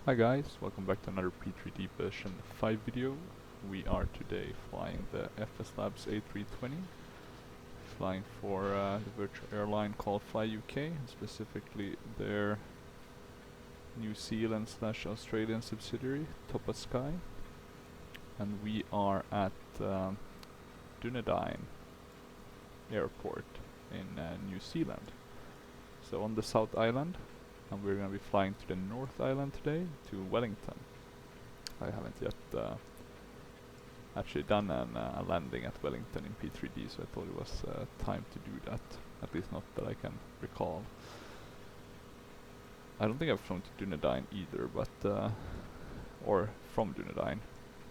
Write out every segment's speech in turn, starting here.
Hi guys, welcome back to another P3D version 5 video. We are today flying the FSLabs A320, flying for the virtual airline called Fly UK, and specifically their New Zealand / Australian subsidiary, Toppa Sky. And we are at Dunedin Airport in New Zealand. So on the South Island, and we're going to be flying to the North Island today, to Wellington. I haven't yet actually done a landing at Wellington in P3D, so I thought it was time to do that, at least not that I can recall. I don't think I've flown to Dunedin either, but or from Dunedin,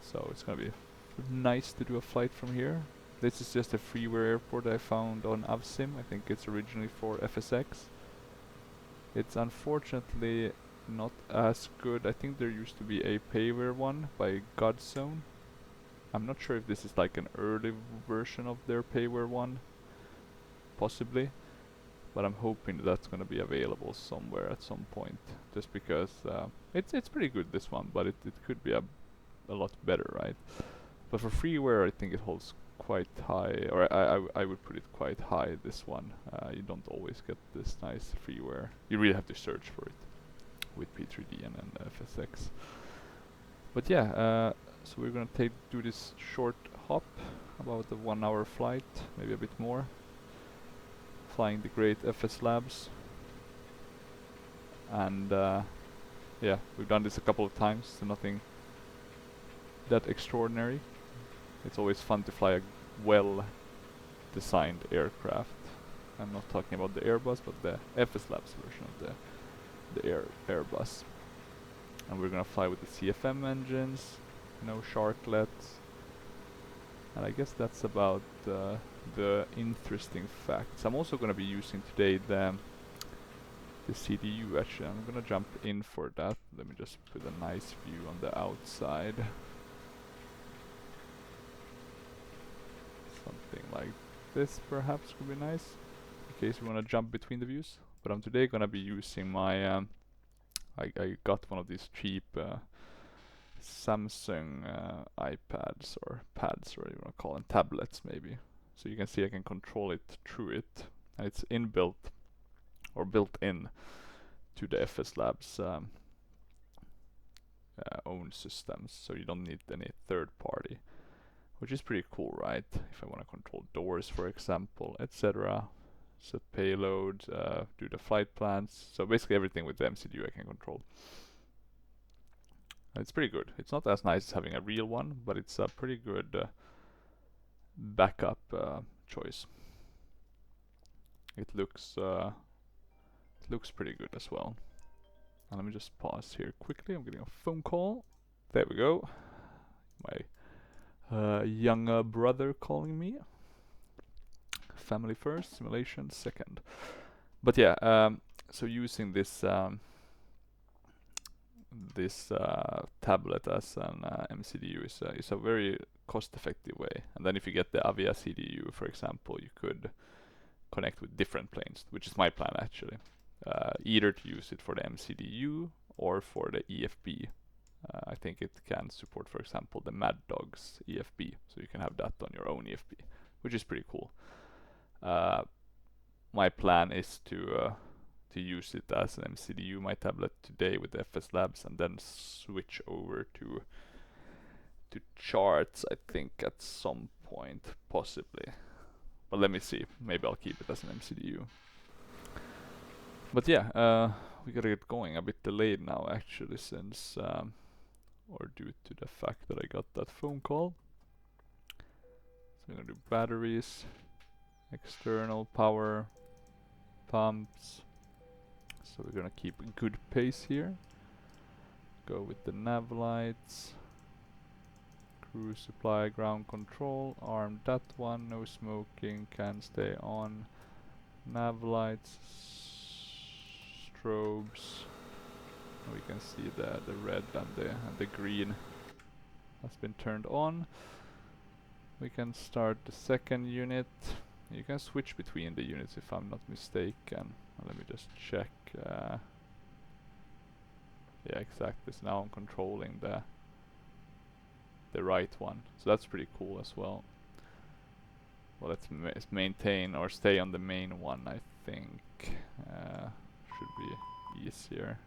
so it's going to be nice to do a flight from here. This is just a freeware airport I found on Avsim. I think it's originally for FSX. It's unfortunately not as good. I think there used to be a payware one by Godzone. I'm not sure if this is like an early version of their payware one, possibly, but I'm hoping that's gonna be available somewhere at some point. Just because it's pretty good, this one, but it could be a lot better, right? But for freeware, I think it holds quite high, or I would put it quite high, this one. You don't always get this nice freeware. You really have to search for it with P3D and FSX. But yeah, so we're gonna do this short hop, about a 1 hour flight, maybe a bit more, flying the great FSLabs. And yeah, we've done this a couple of times, so nothing that extraordinary. It's always fun to fly a well-designed aircraft. I'm not talking about the Airbus, but the FSLabs version of the Airbus. And we're gonna fly with the CFM engines, no sharklets. And I guess that's about the interesting facts. I'm also gonna be using today the CDU. Actually, I'm gonna jump in for that. Let me just put a nice view on the outside. Something like this perhaps could be nice, in case we want to jump between the views. But I'm today gonna be using my I got one of these cheap Samsung iPads, or pads, or you want to call them, tablets maybe. So you can see I can control it through it, and it's inbuilt or built in to the FSLabs own systems, so you don't need any third party, which is pretty cool, right? If I want to control doors, for example, etc. Set payload, do the flight plans. So basically everything with the MCDU I can control. And it's pretty good. It's not as nice as having a real one, but it's a pretty good backup choice. It looks pretty good as well. And let me just pause here quickly. I'm getting a phone call. There we go. My younger brother calling me. Family first, simulation second. But yeah, so using this tablet as an MCDU is a very cost-effective way. And then if you get the Avia CDU, for example, you could connect with different planes, which is my plan actually. Either to use it for the MCDU or for the EFB. I think it can support, for example, the Mad Dogs EFB, so you can have that on your own EFB, which is pretty cool. My plan is to use it as an MCDU, my tablet, today with FSLabs, and then switch over to charts, I think, at some point, possibly. But let me see. Maybe I'll keep it as an MCDU. But yeah, we gotta get going. A bit delayed now, actually, since or due to the fact that I got that phone call. So we're gonna do batteries, external power, pumps. So we're gonna keep a good pace here. Go with the nav lights, crew supply, ground control, arm that one, no smoking, can stay on. Nav lights, strobes. We can see the red and the green has been turned on. We can start the second unit. You can switch between the units if I'm not mistaken. Let me just check. Yeah, exactly. So now I'm controlling the right one. So that's pretty cool as well. Well, let's maintain or stay on the main one, I think. Should be easier.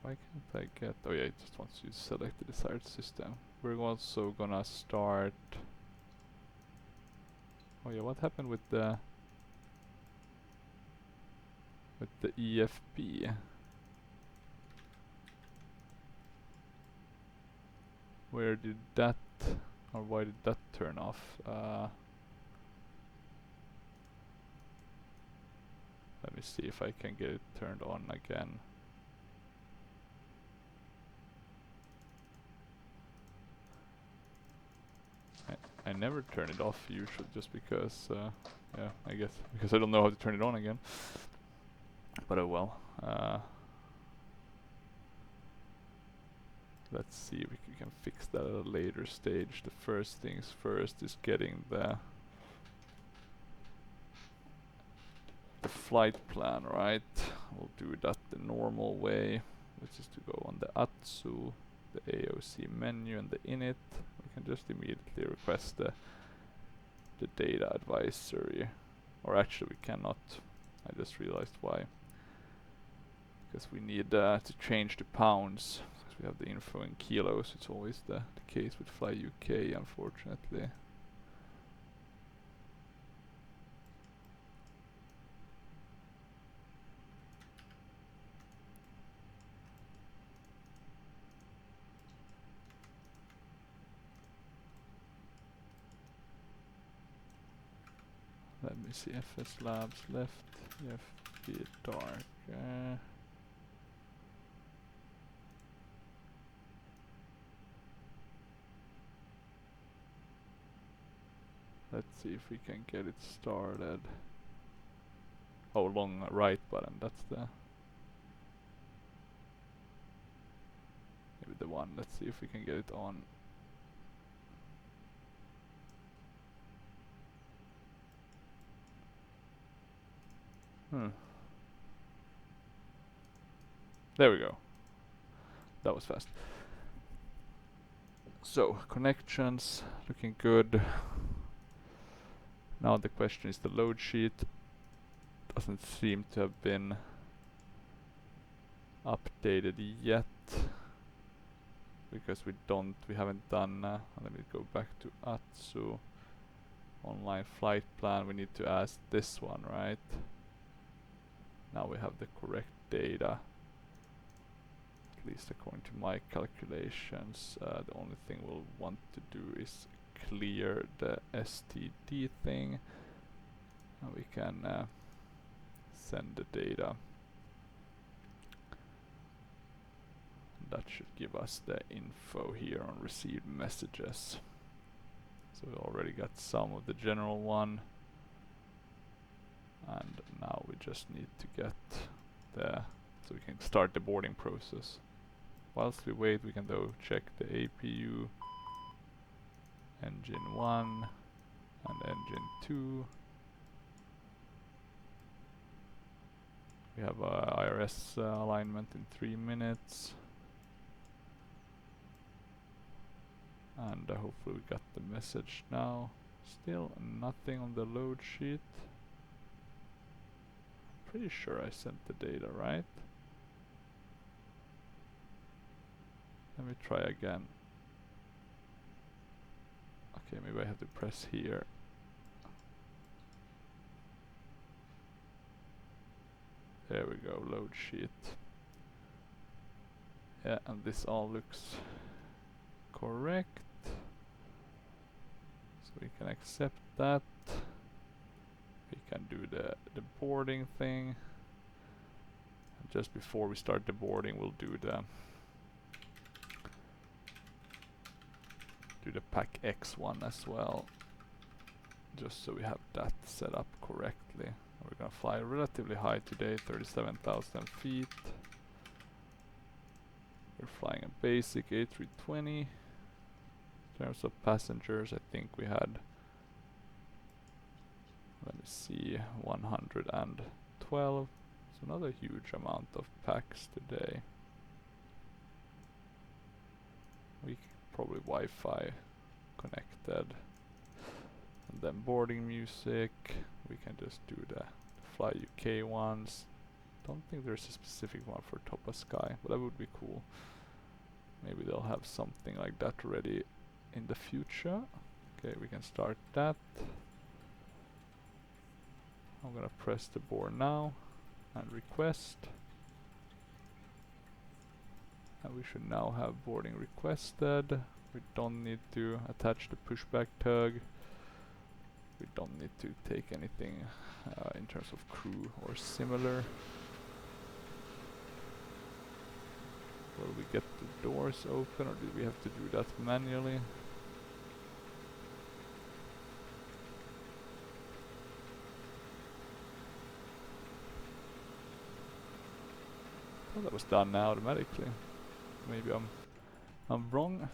Why can't I get... Oh yeah, it just wants you to select the desired system. We're also gonna start... Oh yeah, what happened with the EFB? Where did that... or why did that turn off? Let me see if I can get it turned on again. I never turn it off usually, just because, yeah, I guess, because I don't know how to turn it on again. But oh well. Let's see if we can fix that at a later stage. The first things first is getting the flight plan, right? We'll do that the normal way, which is to go on the ATSU, the AOC menu and the init. We can just immediately request the data advisory. Or actually we cannot. I just realized why. Because we need to change the pounds. Because we have the info in kilos. It's always the case with Fly UK, unfortunately. Let me see, FSLabs left, FB dark. Let's see if we can get it started. Oh, long right button, that's the... maybe the one. Let's see if we can get it on. There we go. That was fast. So, connections, looking good. Now the question is the load sheet. Doesn't seem to have been updated yet. Because we haven't done, let me go back to ATSU. Online flight plan, we need to ask this one, right? Now we have the correct data. At least according to my calculations. The only thing we'll want to do is clear the STD thing. And we can send the data. That should give us the info here on received messages. So we already got some of the general one. And now we just need to get so we can start the boarding process. Whilst we wait, we can though check the APU, engine 1 and engine 2. We have IRS alignment in 3 minutes. And hopefully we got the message now. Still nothing on the load sheet. Pretty sure I sent the data, right? Let me try again. Okay, maybe I have to press here. There we go, load sheet. Yeah, and this all looks correct. So we can accept that. We can do the boarding thing. And just before we start the boarding, we'll do the pack X one as well. Just so we have that set up correctly. We're gonna fly relatively high today, 37,000 feet. We're flying a basic A320. In terms of passengers, I think we had, let me see, 112. So not a huge amount of packs today. We probably Wi-Fi connected. And then boarding music. We can just do the Fly UK ones. Don't think there's a specific one for Topa Sky, but that would be cool. Maybe they'll have something like that ready in the future. Okay, we can start that. I'm gonna press the board now and request. And we should now have boarding requested. We don't need to attach the pushback tug. We don't need to take anything in terms of crew or similar. Will we get the doors open, or did we have to do that manually? I thought that was done automatically. Maybe I'm wrong.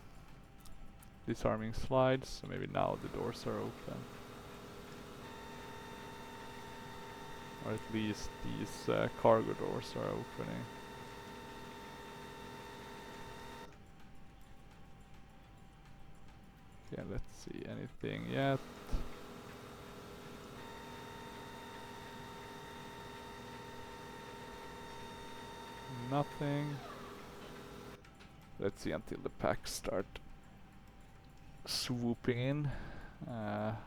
Disarming slides, so maybe now the doors are open. Or at least these cargo doors are opening. Okay, let's see, anything yet? Nothing. Let's see until the packs start swooping in.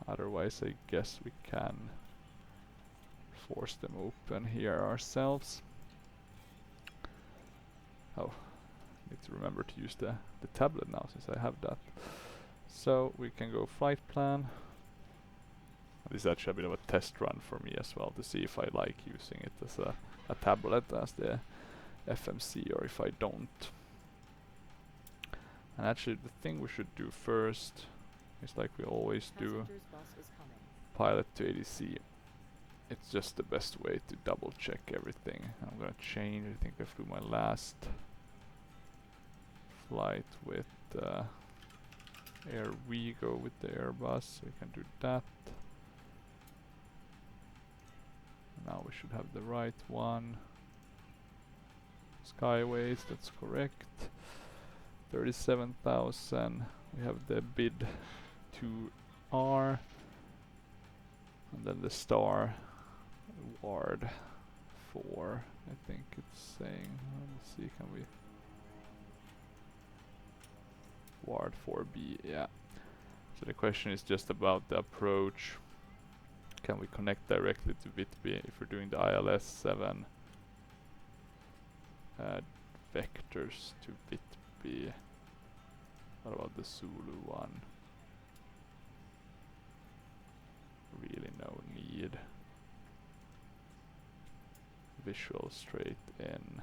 Otherwise I guess we can force them open here ourselves. Oh, need to remember to use the tablet now since I have that. So we can go flight plan. This is actually a bit of a test run for me as well to see if I like using it as a tablet as the FMC or if I don't. And actually the thing we should do first is like we always do, pilot to ADC. It's just the best way to double check everything. I'm gonna change, I think I flew my last flight with Air Vigo with the Airbus, so we can do that. Now we should have the right one. Skyways, that's correct. 37,000. We have the bid 2R. And then the star ward 4, I think it's saying. Let's see, can we... Ward 4B, yeah. So the question is just about the approach. Can we connect directly to Whitby if we're doing the ILS 7 vectors to Whitby? What about the Zulu one? Really no need. Visual straight in.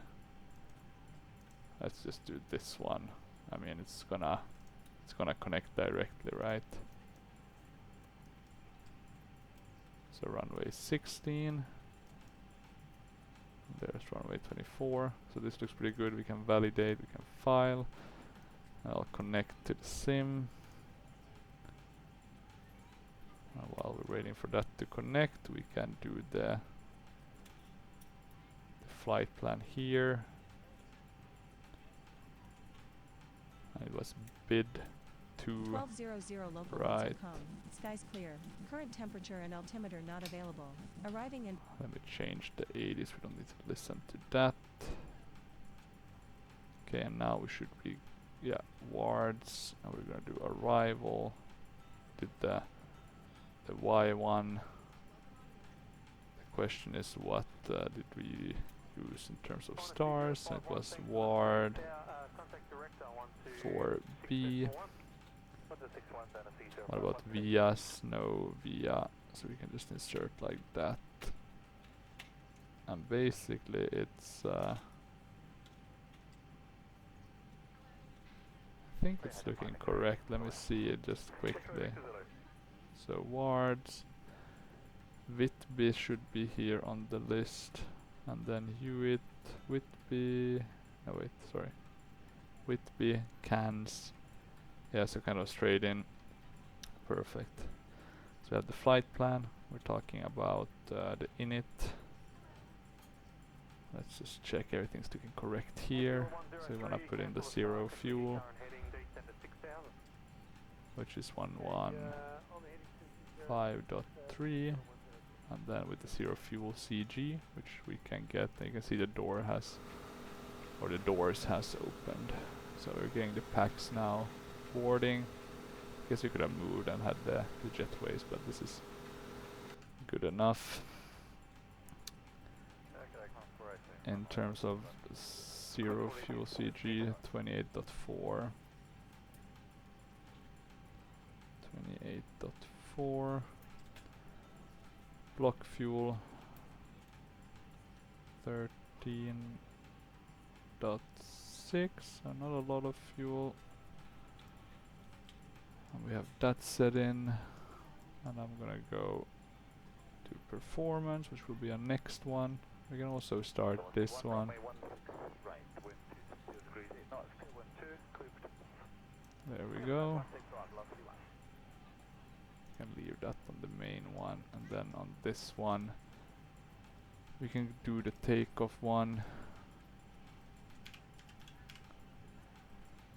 Let's just do this one. I mean it's gonna connect directly, right? So runway 16. There's runway 24. So this looks pretty good. We can validate, we can file. I'll connect to the sim. And while we're waiting for that to connect, we can do the flight plan here. And it was bid to 1200 local right. Skies clear. Current temperature and altimeter not available. Arriving in. Let me change the 80s. We don't need to listen to that. Okay, and now we should be, yeah, wards, and we're gonna do arrival. Did the Y1. The question is what did we use in terms of stars? It was ward 4B. What about vias? No via, so we can just insert like that. And basically it's I think it's looking correct. Let me see it just quickly. So wards, Whitby should be here on the list, and then Hewitt, Whitby, no wait, sorry, Whitby, Cairns. Yeah, so kind of straight in. Perfect. So we have the flight plan. We're talking about the init. Let's just check everything's looking correct here. So we want to put in the 0 fuel, which is 115.3, and then with the 0 fuel CG, which we can get. And you can see the door has, or the doors has opened. So we're getting the packs now boarding. Guess we could have moved and had the jetways, but this is good enough. In terms of 0 fuel CG, 28.4. 28.4. Block fuel 13.6, so not a lot of fuel. And we have that set in, and I'm gonna go to performance, which will be our next one. We can also start this one. There we go. Can leave that on the main one, and then on this one we can do the takeoff one.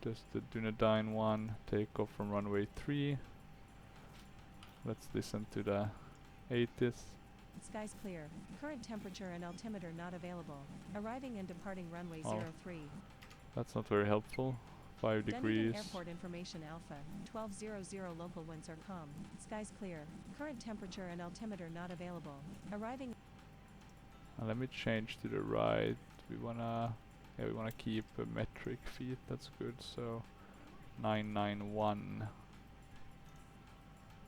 Just the Dunedain one, takeoff from runway 3. Let's listen to the 80s. Skies clear. Current temperature and altimeter not available. Arriving and departing runway 03. That's not very helpful. 5 degrees. Dunedin Airport information Alpha. 1200 local winds are calm. Skies clear. Current temperature and altimeter not available. Arriving. And let me change to the right. We wanna keep a metric feet. That's good. So 991.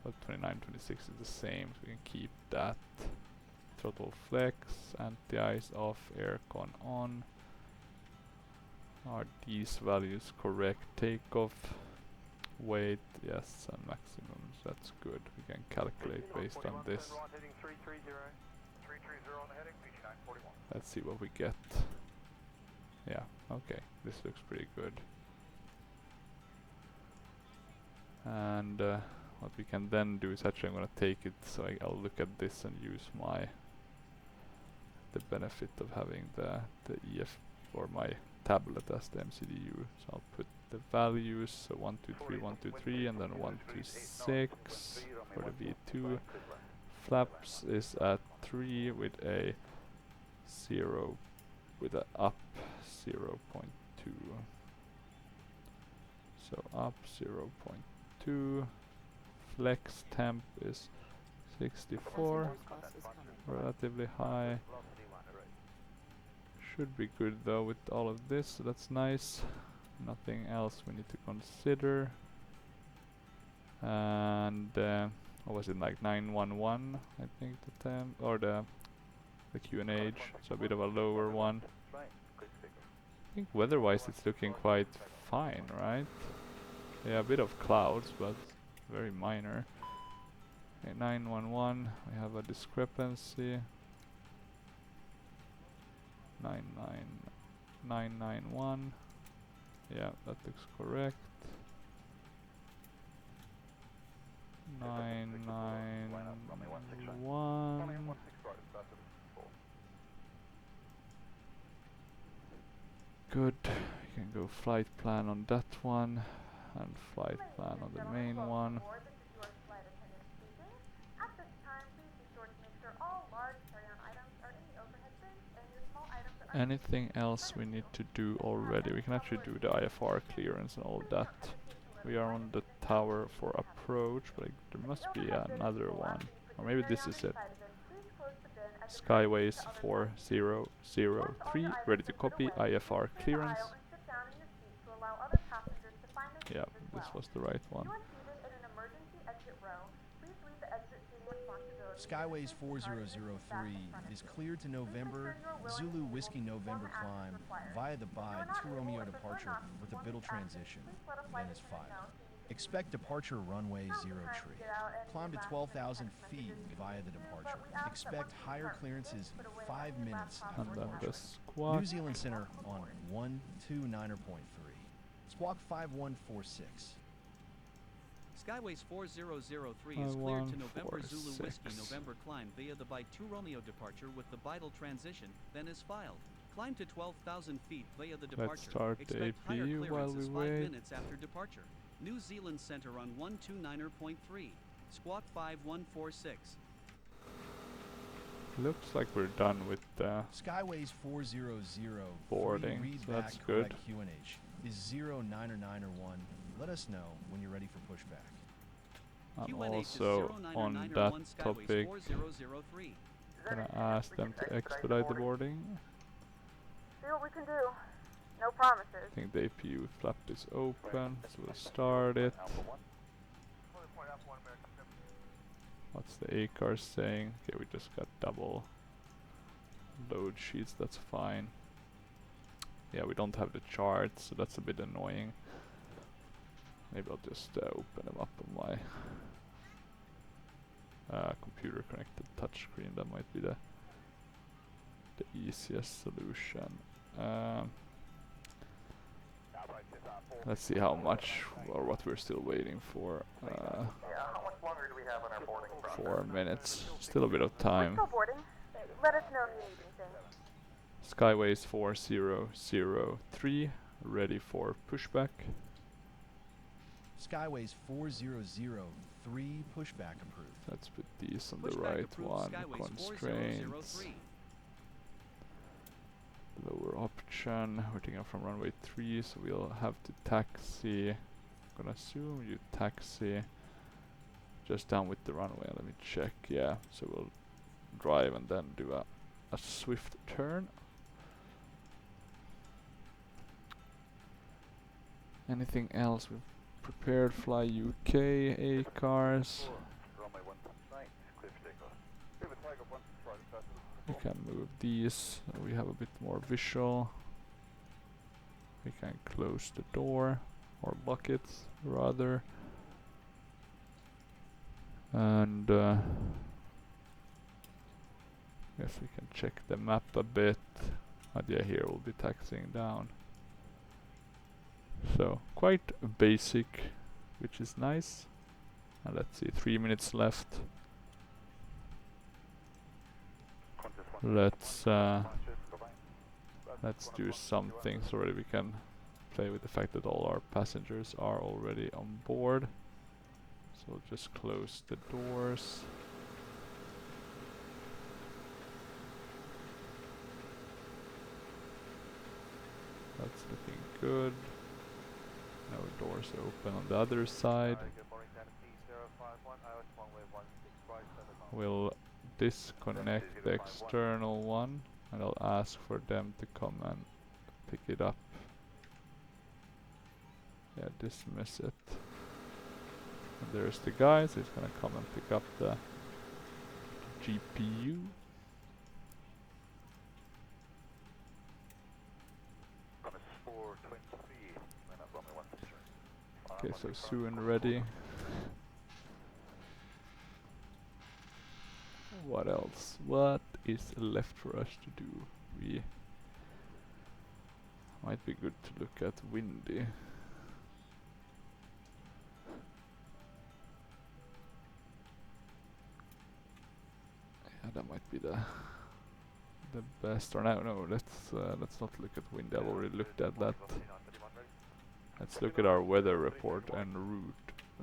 But 2926 is the same, so we can keep that. Throttle flex, anti-ice off, aircon on. Are these values correct? Takeoff, weight, yes, and maximums. That's good. We can calculate based on this. Let's see what we get. Yeah, okay, this looks pretty good. And what we can then do is actually I'm gonna take it, so I'll look at this and use the benefit of having the EF or my tablet as the MCDU. So I'll put the values, so 123, 123, and then 126 for the V2. Flaps is at 3 with a 0 with a up 0.2. So up 0.2. Flex temp is 64, relatively high. Should be good though with all of this, so that's nice. Nothing else we need to consider. And what was it, like 911 I think the temp, or the QNH, so a bit of a lower one. I think weather-wise it's looking quite fine, right? Yeah, a bit of clouds, but very minor. Okay, 911, we have a discrepancy. 991. Yeah, that looks correct. 991. Good. You can go flight plan on that one, and flight plan on the main one. Anything else we need to do already? We can actually do the IFR clearance and all that. We are on the tower for approach, but there must be another one. Or maybe this is it. Skyways 4003, ready to copy, IFR clearance. Yeah, this was the right one. Skyways 4003 is cleared to November, Zulu Whiskey November climb via the BIDE 2 Romeo departure with a Biddle transition, then is filed. Expect departure runway 03. Climb to 12,000 feet via the departure. Expect higher clearances 5 minutes after departure. New Zealand Center on 129.3. Squawk 5146. Skyways 4003 is cleared to November Zulu Whiskey November climb via the BIDE 2 Romeo departure with the Bidle transition, then is filed. Climb to 12,000 feet via the Let's departure. start the Expect higher APU while clearance we is 5 wait. minutes after departure. New Zealand Center on 129.3. Squawk 5146. Looks like we're done with the Skyways 400. boarding, Read so that's back good. correct QNH. Is 0, 9, or 9 or 1? Let us know when you're ready for pushback. I'm QNH is also 09 on 9 that 1 Skyways topic 4003. gonna ask them to expedite the boarding. See what we can do. No promises. I think the APU flap is open, so we'll start it. What's the ACAR saying? Okay, we just got double load sheets, that's fine. Yeah, we don't have the charts, so that's a bit annoying. Maybe I'll just open them up on my computer connected touchscreen. That might be the easiest solution. Let's see how much or what we're still waiting for. How much longer do we have on our boarding process? 4 minutes. Still a bit of time. Still boarding. Let us know if you need anything. Skyways 4003 ready for pushback. Skyways 4003 pushback approved. Let's put these on the Pushback right approved, one. Skyways Constraints. 4003. Lower option. We're taking off from runway 3, so we'll have to taxi. I'm gonna assume you taxi just down with the runway. Let me check. Yeah, so we'll drive and then do a swift turn. Anything else we've prepared? Fly UK, A cars. We can move these. We have a bit more visual. We can close the door or lock it rather. And guess we can check the map a bit. Yeah, here we'll be taxiing down. So quite basic, which is nice. And let's see, 3 minutes left. Let's do something so that we can play with the fact that all our passengers are already on board. So we'll just close the doors. That's looking good. No doors open on the other side. We'll disconnect the external one and I'll ask for them to come and pick it up. Yeah, dismiss it. And there's the guy, so he's gonna come and pick up the GPU. Okay, so soon ready. What else? What is left for us to do? We might be good to look at windy. Yeah, that might be the best. Or no, let's not look at windy. I've already looked at that. Let's look at our weather report and route.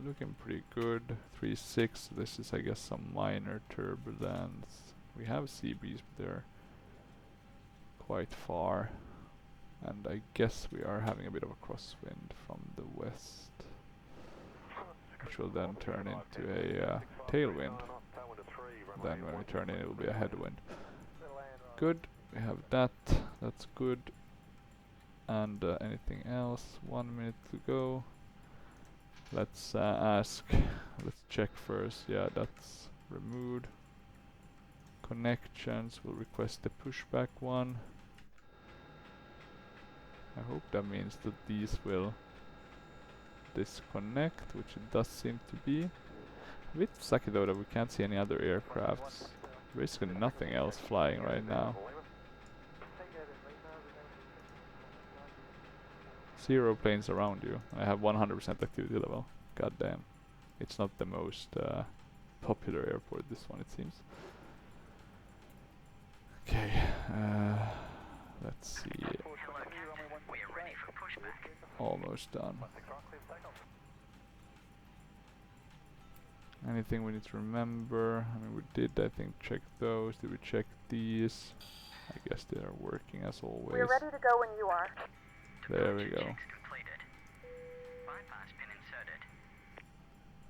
Looking pretty good. 3.6. This is, I guess, some minor turbulence. We have sea breeze, but they're quite far. And I guess we are having a bit of a crosswind from the west, which will then turn into a tailwind. Then when we turn in, it will be a headwind. Good. We have that. That's good. And anything else? 1 minute to go. Let's ask. Let's check first. Yeah, that's removed. Connections. We'll request the pushback one. I hope that means that these will disconnect, which it does seem to be. A bit sucky though that we can't see any other aircrafts. Basically nothing else flying right now. 0 planes around you. I have 100% activity level. God damn. It's not the most popular airport, this one, it seems. Okay. Let's see. Almost done. Anything we need to remember? I mean, we did, I think, check those. Did we check these? I guess they are working as always. We're ready to go when you are. There we go.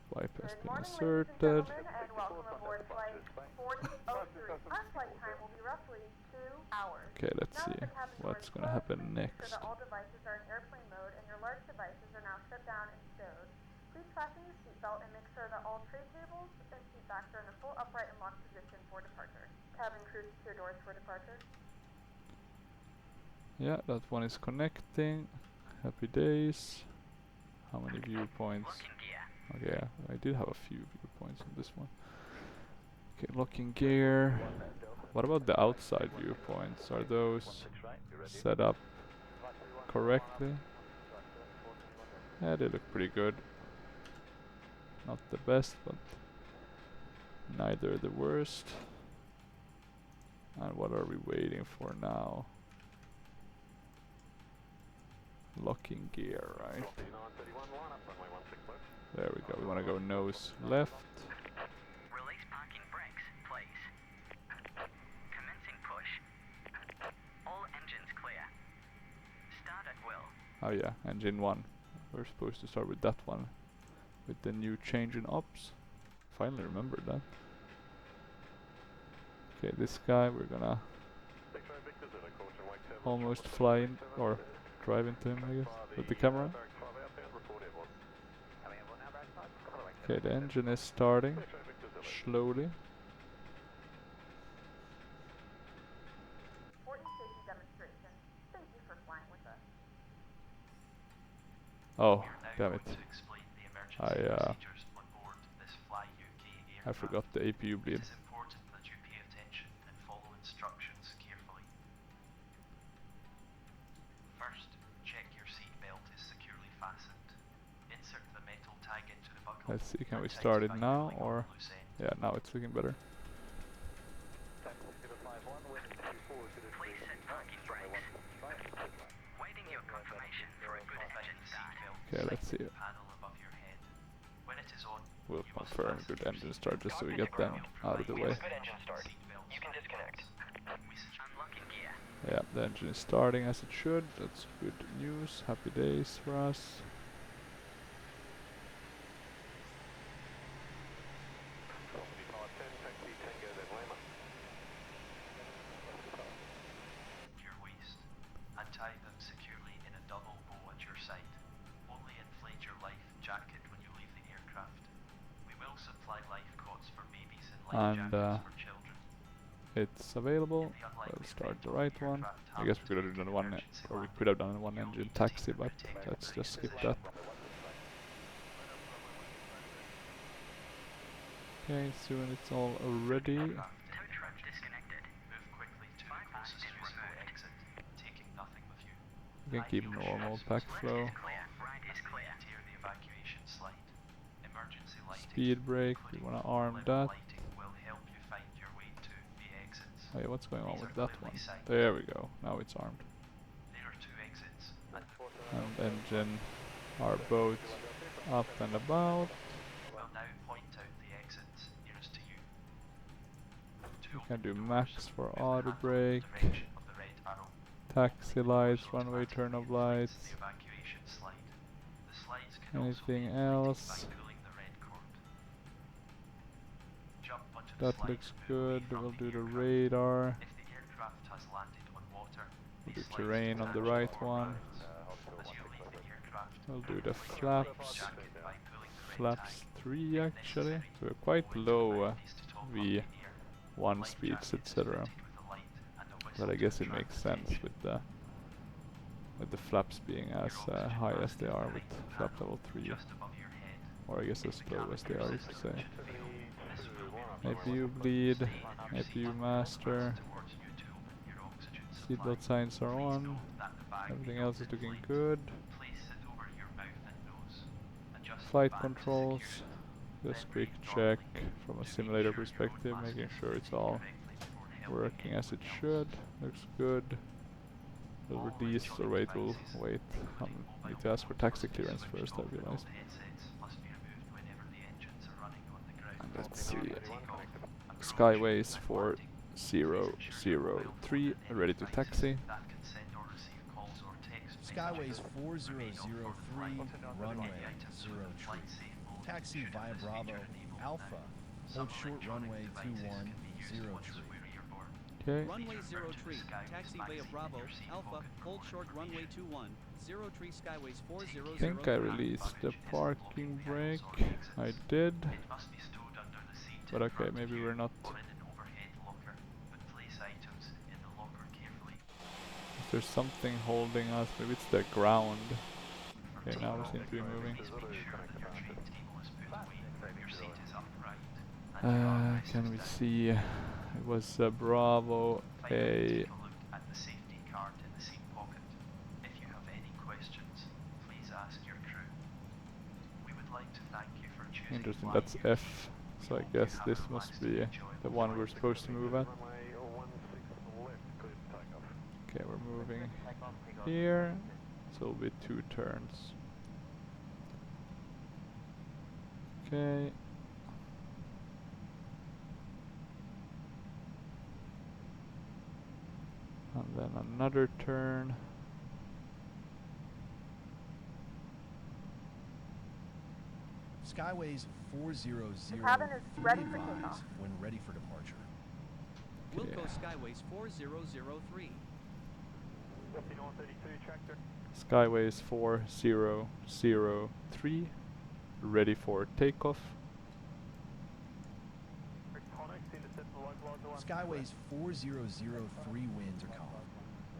Bypass Good pin morning, ladies and inserted. gentlemen, and welcome aboard flight 4003. Our flight time will be roughly 2 hours. Okay, let's Now see that the cabin door what's is gonna closed, happen please make next. sure that all devices are in airplane mode and your large devices are now shut down and stowed. Please fasten your seatbelt and make sure that all tray tables and seat backs are in a full upright and locked position for departure. Cabin crew, secure doors for departure. Yeah, that one is connecting. Happy days. How many viewpoints? Okay, yeah, I did have a few viewpoints on this one. Okay, locking gear. What about the outside viewpoints? Are those set up correctly? Yeah, they look pretty good. Not the best, but neither the worst. And what are we waiting for now? Locking gear, right? There we go. We want to go nose left. Release parking brakes, please. Commencing push. All engines clear. Start at will. Oh yeah, engine 1. We're supposed to start with that one. With the new change in ops. Finally remembered that. Okay, this guy we're gonna almost fly in, or drive into him, I guess, with the camera. Okay, the engine is starting slowly. 40 safety demonstration. Thank you for flying with us. Oh, damn it. I forgot the APU bleed. It is important that you pay attention and follow instructions carefully. First, check your seat belt is securely fastened. Insert the metal tag into the buckle. Let's see, can we and start it tighten now, by or... pulling on the loose end. Yeah, now it's looking better. Please set parking brakes. Waiting your confirmation for a good engine start. Okay, let's see. Panel above your head. When it is on, We'll you must confirm fasten good your engine seat start just so we get them out of the way. Good engine start. You can disconnect. Unlocking gear. Yeah, the engine is starting as it should. That's good news. Happy days for us. Your waist and tie them securely in a double bow at your side. Only inflate your life jacket when you leave the aircraft. We will supply life cots for babies and life And, jackets for children. It's available. In the unlikely We'll start event the of right the one. aircraft I guess we could having have to done take one, an emergency or we landing, could have done a one you'll engine need to take taxi, the but protected let's brake just skip position. that. Okay, soon it's all ready. Tow truck disconnected. Move quickly to the closest usable exit, taking nothing with you. We can keep normal pack flow. Clear. Ride is clear. Tear the evacuation slide. Emergency lighting. Speed brake, we want to arm level that. lighting will help you find your way to the exits. Hey, what's going on These with are that one? clearly signed. There we go, now it's armed. There are two exits. And engine are both up and about. We'll now point out the exits nearest to you. We can do max for auto brake, Direction of the red arrow. taxi lights, runway turn off lights. The evacuation slide. The slides can Anything also be else? by pulling the red cord. Jump onto the That slides looks and move away good. from We'll do the aircraft. radar. If the aircraft has landed on water, We'll do these slides terrain will on the attach right to one. rafts. As you leave the aircraft, We'll do the inflate your life flaps. jacket by pulling the red Flaps tag. 3 If actually. necessary, So we're quite go into the low mouthpiece to top up the air. V1 Life speeds, jacket is etc. fitted with a light and a whistle But I to guess it attract makes sense attention. with the flaps being as Your high oxygen as they mask are is with behind the flap panel, level 3. just above your head. Or I guess as If the low as they cabin are, you system could say. should fail, this will be APU replaced. bleed, Stay in your APU seat. master, Towards you to open your oxygen supply. seatbelt signs are Please on, note that the bag everything may else not is looking inflate. good. Please sit over your mouth and nose. Adjust the Flight band to controls, secure it. just Then quick breathe check normally. from a To make simulator sure your own perspective, mask making is sure it's fitting all correctly before helping working as it anyone else. should. Looks good. We'll release, or wait, we'll wait. Need to ask for taxi clearance first, I realized. And let's see. Skyways 4003, ready to taxi. Skyways 4003, runway 0 tree. Taxi via Bravo, Alpha, hold short runway 21, 0 tree. Okay. Runway 0 tree, taxi via Bravo, Alpha, hold short runway 21, 0 tree Skyways 4003. I think I released the parking brake. I did. But okay, maybe we're not. Is there something holding us? Maybe it's the ground. Okay, now we seem to be moving. Can we see? It was Bravo A. Interesting, that's F. So I guess this must be the one we're supposed to move at. Okay, we're moving here. So it'll be 2 turns. Okay. And then another turn. Skyways 400 cabin is ready for advise takeoff. when ready for departure. Wilco Skyways 4003. Skyways 4003, ready for takeoff. Skyways 4003 winds are calm.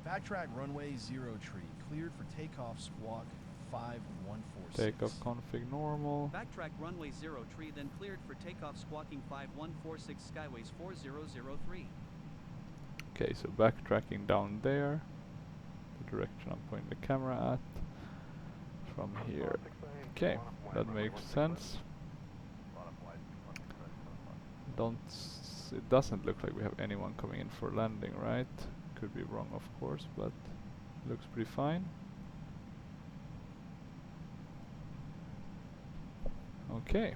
Backtrack runway 0 tree, cleared for takeoff squawk 5146. Takeoff config normal. Backtrack runway 0 tree, then cleared for takeoff squawking 5146 Skyways 4003. Okay, so backtracking down there. The direction I'm pointing the camera at. From here. Okay, that makes sense. It doesn't look like we have anyone coming in for landing, right? Could be wrong, of course, but looks pretty fine. Okay.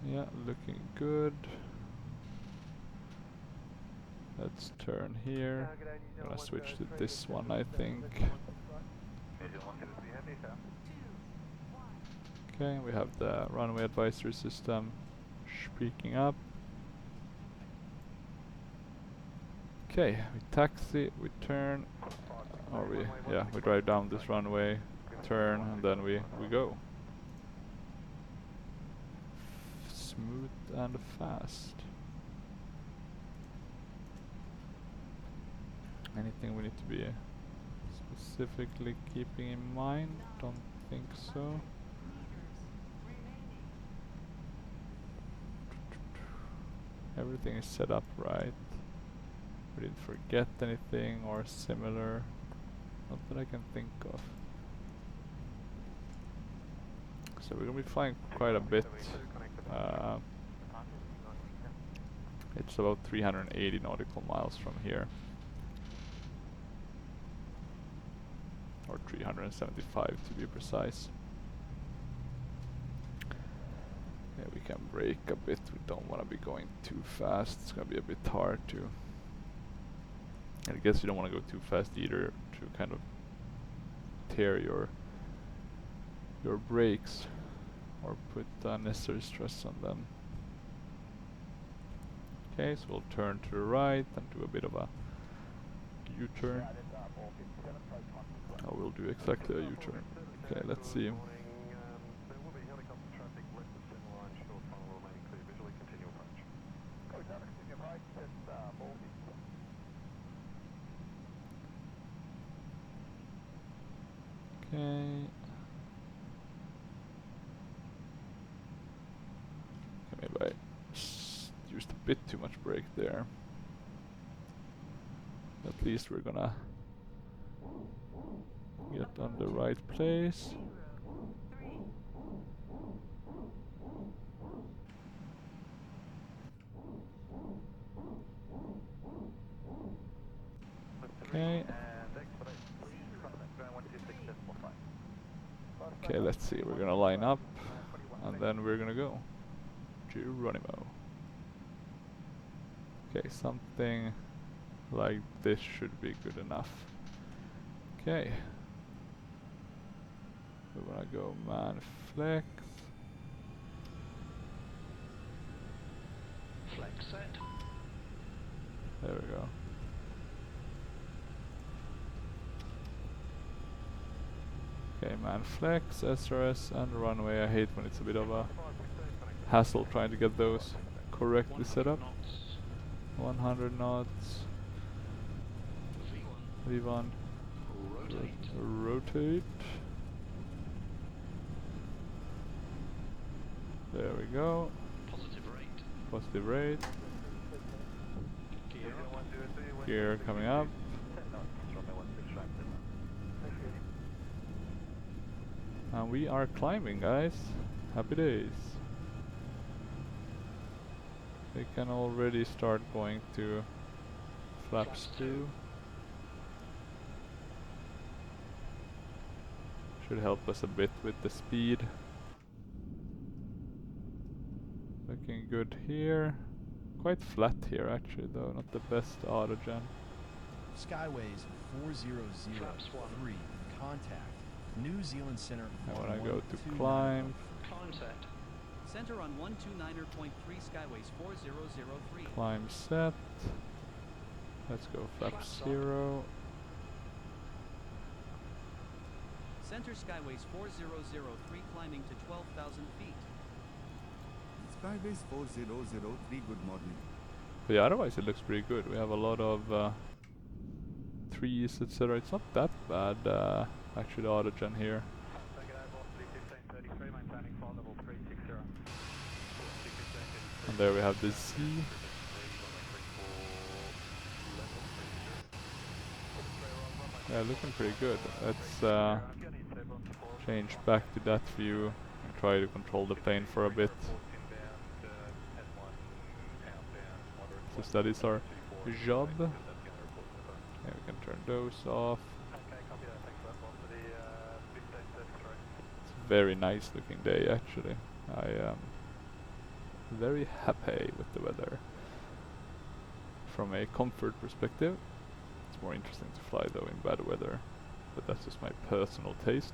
Yeah, looking good. Let's turn here. I'm gonna switch to this one, I think. Okay, we have the runway advisory system speaking up. Okay, we taxi, we turn, or we drive down this runway, turn, and then we go. Smooth and fast. Anything we need to be specifically keeping in mind? Don't think so. Everything is set up right. We didn't forget anything or similar. Not that I can think of. So we're gonna be flying quite a bit. It's about 380 nautical miles from here. Or 375 to be precise. Yeah, we can brake a bit. We don't want to be going too fast. It's gonna be a bit hard to. And I guess you don't want to go too fast either to kind of tear your brakes or put unnecessary stress on them. Okay, so we'll turn to the right and do a bit of a U-turn. Oh, we'll do exactly a U-turn. Okay, let's see. Okay. Maybe I used a bit too much brake there. At least we're gonna on the right place. Okay. Okay, let's see. We're gonna line up, and then we're gonna go. Geronimo. Okay, something like this should be good enough. Okay. We're gonna go man flex. Flex set. There we go. Okay, man flex, SRS, and runway. I hate when it's a bit of a hassle trying to get those correctly set up. 100 knots. V1. Rotate. There we go. Positive rate. Positive rate. Gear up. Gear coming up. And we are climbing, guys. Happy days. We can already start going to flaps 2. Should help us a bit with the speed. Looking good here. Quite flat here actually though, not the best autogen. Skyways 4003, contact. New Zealand Center. I wanna go to 112. climb. Climb set. Center on 129.3 Skyways 4003. Climb set. Let's go flaps Flaps up. 0. Center Skyways 4003 climbing to 12,000 feet. Skyways 4003, good morning. But yeah, otherwise it looks pretty good. We have a lot of trees, etc. It's not that bad, actually, the autogen here. And there we have the Z. Yeah, looking pretty good. Let's change back to that view and try to control the plane for a bit. Since that is our job. Yeah, we can turn those off. It's a very nice looking day actually. I am very happy with the weather. From a comfort perspective, it's more interesting to fly though in bad weather, but that's just my personal taste.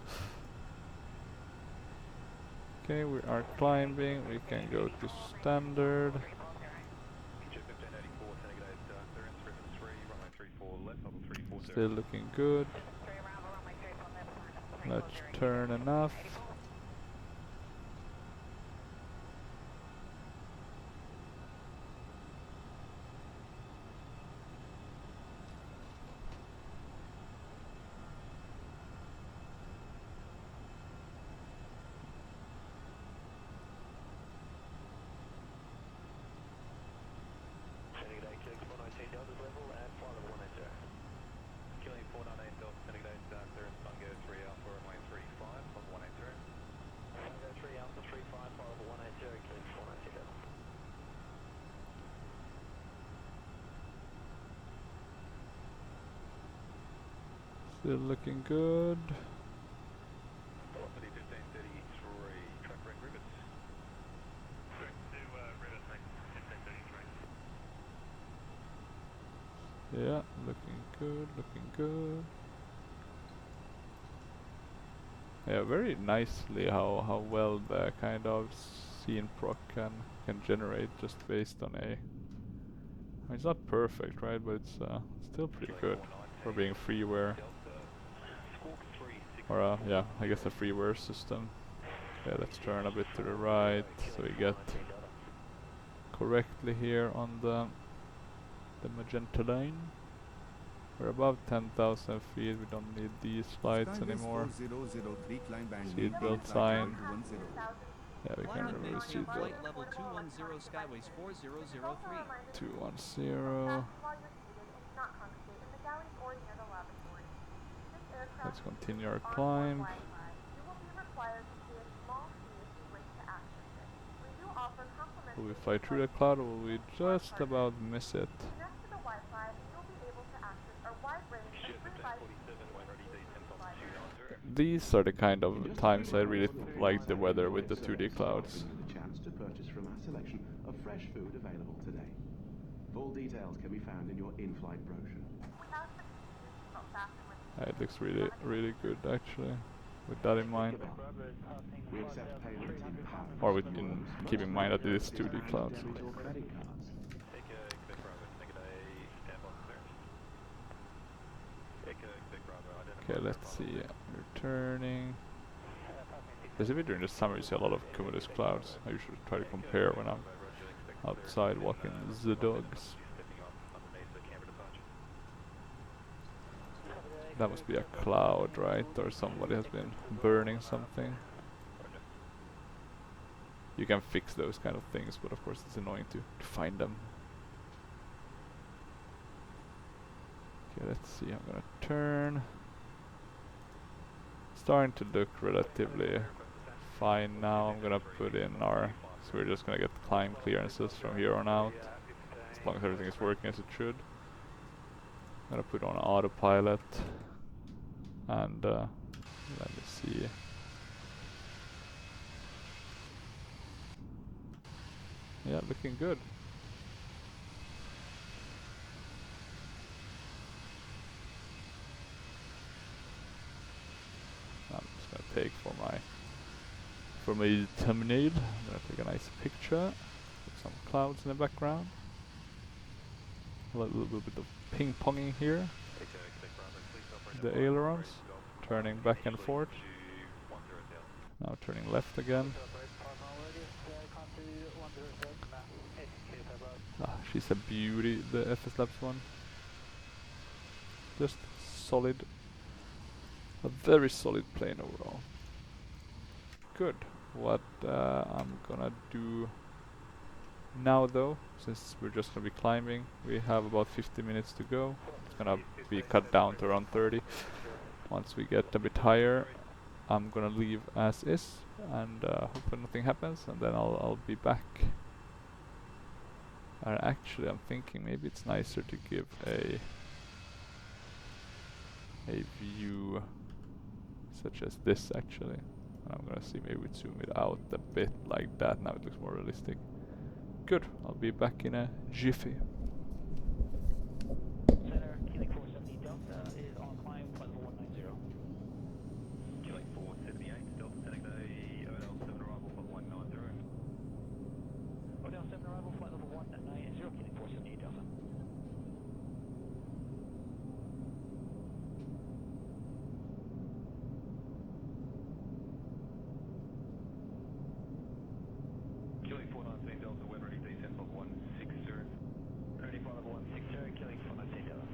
Okay, we are climbing, we can go to standard. Still looking good. Let's turn enough. Still looking good. Yeah, looking good, looking good. Yeah, very nicely how well the kind of scene proc can generate just based on a... I mean, it's not perfect, right? But it's still pretty good for being freeware. Or yeah, I guess a freeware system. Yeah, let's turn a bit to the right so we get correctly here on the magenta line. We're above 10,000 feet, we don't need these lights anymore. Seatbelt sign. Yeah, we can remove Maintain seatbelt. flight level 210 Skyways 4003. 210. Let's continue our climb. You will be required to pay a small fee if you wish to access it. We do offer complimentary. Will we fly through the cloud or will we just about miss it? Connect to the Wi-Fi and you'll be able to access a wide range of free These are the kind of times I really like the weather with the 2D clouds. The chance to purchase from our selection of fresh food available today. Full details can be found in your in-flight brochure. It looks really, really good actually, with that in mind. We accept payment in pounds. Or with keep in mind that it is 2D clouds. Debit or credit cards. Okay, let's see. Returning. Specifically during the summer you see a lot of cumulus clouds. I usually try to compare when I'm outside walking the dogs. That must be a cloud, right? Or somebody has been burning something. You can fix those kind of things, but of course it's annoying to find them. Okay, let's see. I'm gonna turn. Starting to look relatively fine now. I'm gonna put in our, so we're just gonna get climb clearances from here on out, as long as everything is working as it should. I'm gonna put on autopilot and let me see. Yeah, looking good. I'm just gonna take for my thumbnail. I'm gonna take a nice picture with some clouds in the background. A little bit of ping ponging here. The ailerons turning back and forth. Now turning left again. Ah, she's a beauty, the FSLabs one. Just solid. A very solid plane overall. Good. What I'm gonna do now though, since we're just gonna be climbing, we have about 50 minutes to go. It's gonna be cut down to around 30. Once we get a bit higher, I'm gonna leave as is and hopefully nothing happens, and then I'll be back. Actually, I'm thinking maybe it's nicer to give a view such as this actually. And I'm gonna see, maybe we zoom it out a bit like that. Now it looks more realistic. Good. I'll be back in a jiffy. Center, Keeling 470 Delta is on climb, flight level 190. Keeling 478 Delta, sending the OL 7 arrival for 190. Hotel 7 arrival, flight level 190, Keeling 478 Delta. Keeling 419 Delta, when ready, descent of 160. Ready, flight level 160, Keeling 419 Delta.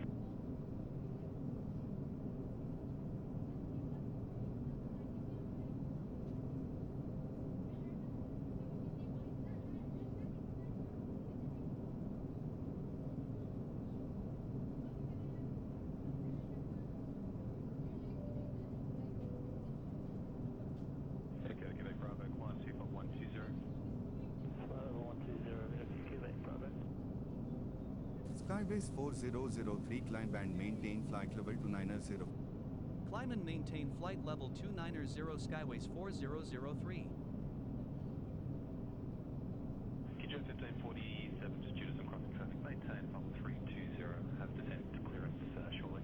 Echo, Quebec Bravo, climb 2 for 120. Flight level 120, Quebec Bravo. Skybase 4003 climb and maintain flight level 290. Climb and maintain flight level 290 Skyways 4003. Kidjo 1547, just due to some crossing traffic, maintain from 320. Have descent clearance shortly.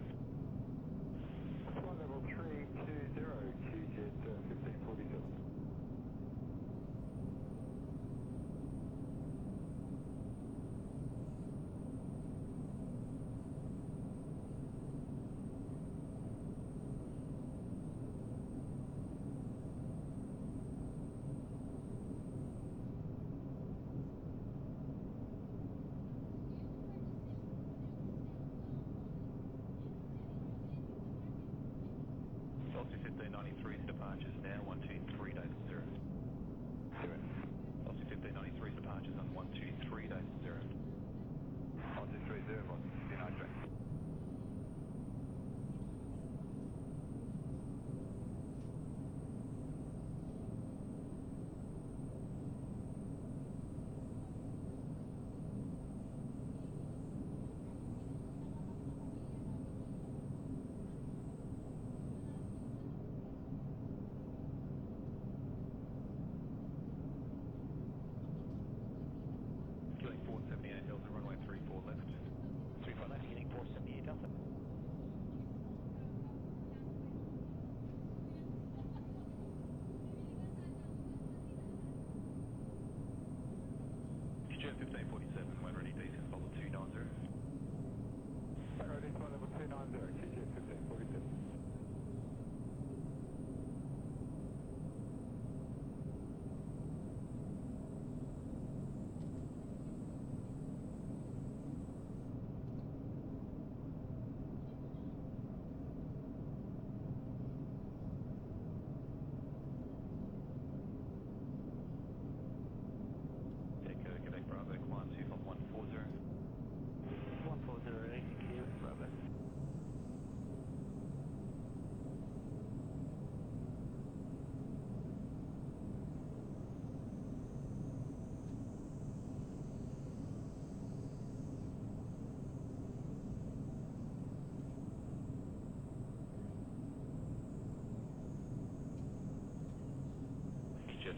Flight level 320, QJet 1547. Altitude 1593 departures now, 123 days 0. Altitude 1593 departures on 123 days 0. Altitude 30, 193.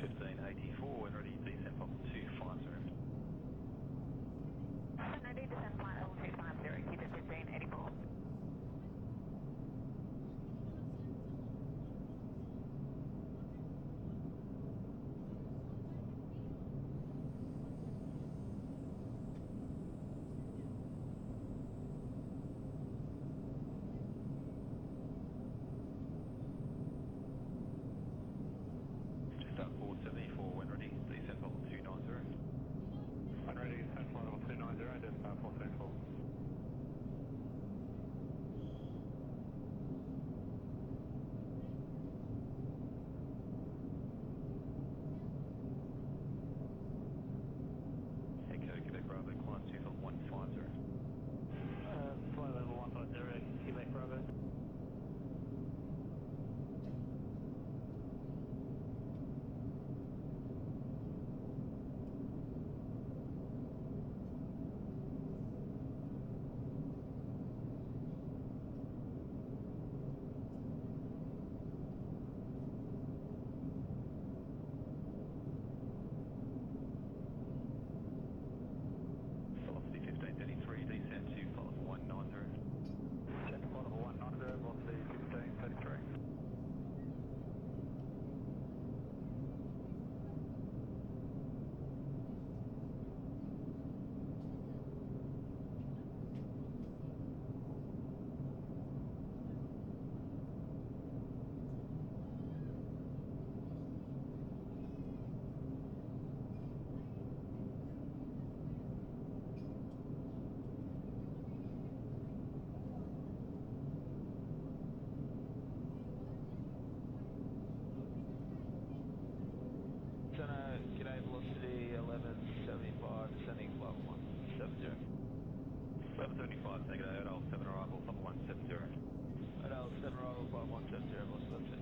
1584, when ready, descent level 250. Ready, descent flight level 250, keep it 1584. Just up 474, when ready, descent level 290. When ready, descent flight level 290, just 474. Echo, Quebec Bravo, climb 2 for 150. Flight level 150, Quebec Bravo. Velocity 1533, descent to flight level 190. Descent to flight level 190, velocity 1533. G'day, velocity 1175, descending flight 170. 1175, take it out, Adel 7 arrival, flight 170. Adel 7 arrival, flight 170, velocity.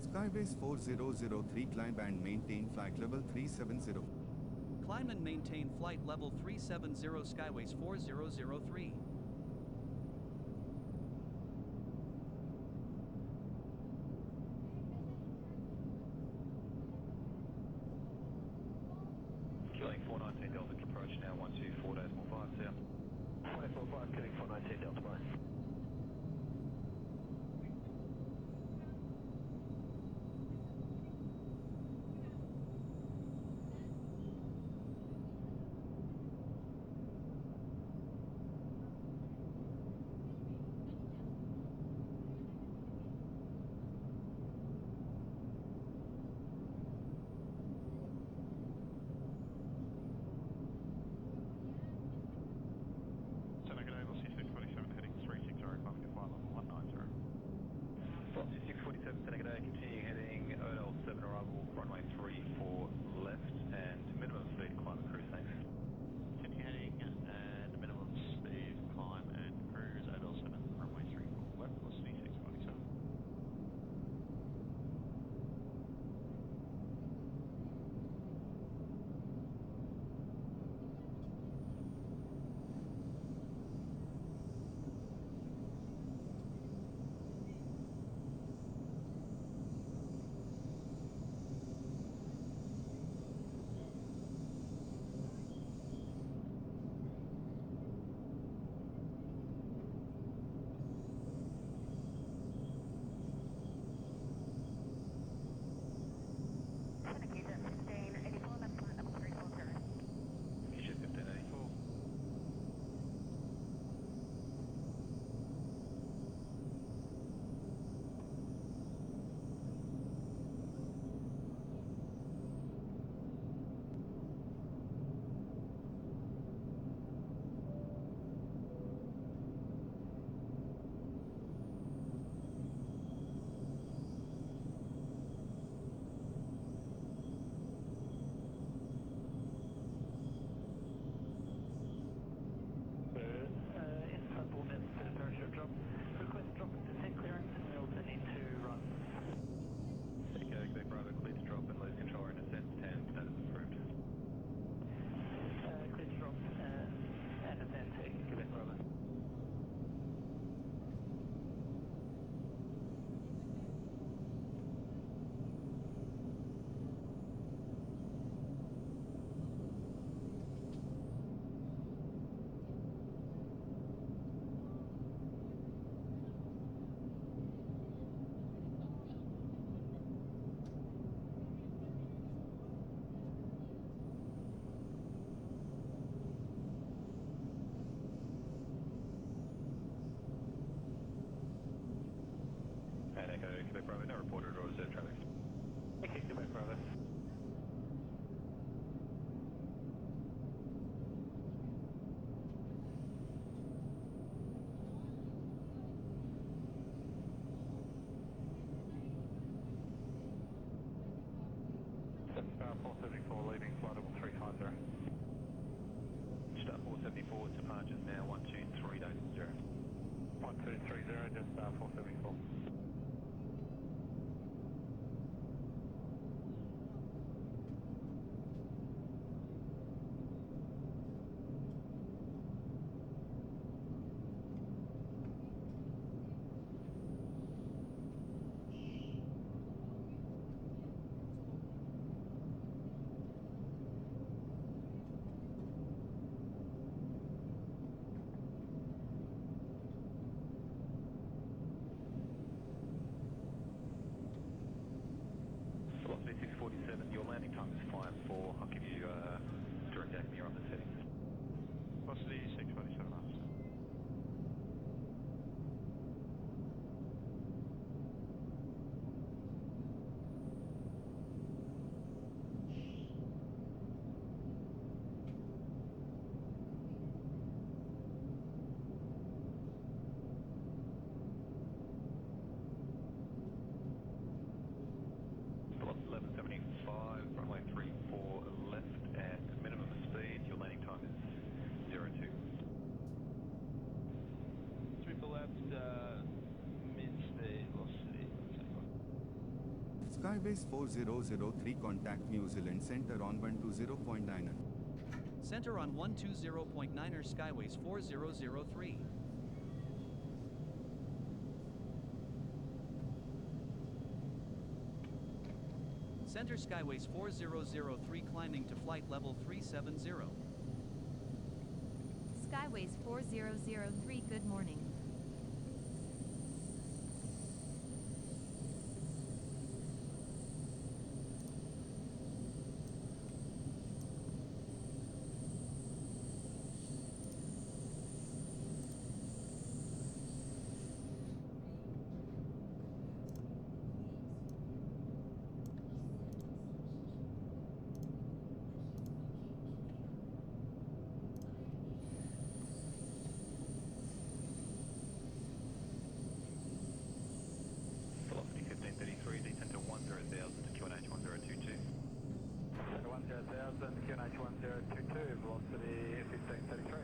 Skyways 4003, climb and maintain flight level 370. Climb and maintain flight level 370 Skyways 4003. Killing 419 Delta, approach now 124.5, see ya. 145, killing 419 Delta, bye. G'day, velocity 227, heading 360. no reported or observed traffic. Okay, Quebec, brother. Star 474 leaving flight level 350. Star 474 departures now 123.0. 1230, just Star 474. Velocity 647, your landing time is 5-4. I'll give you direct acme on the settings. Velocity 647 knots. Velocity 1175, runway 34 left at minimum speed. Your landing time is 02. Triple left, mid-speed velocity. Skybase 4003 contact New Zealand Center on 120.9. Center on 120.9er Skyways 4003. Center Skyways 4003 climbing to flight level 370. Skyways 4003, good morning. Velocity 1533, descend to 10,000 to QNH 1022. 10,000, QNH 1022, velocity 1533.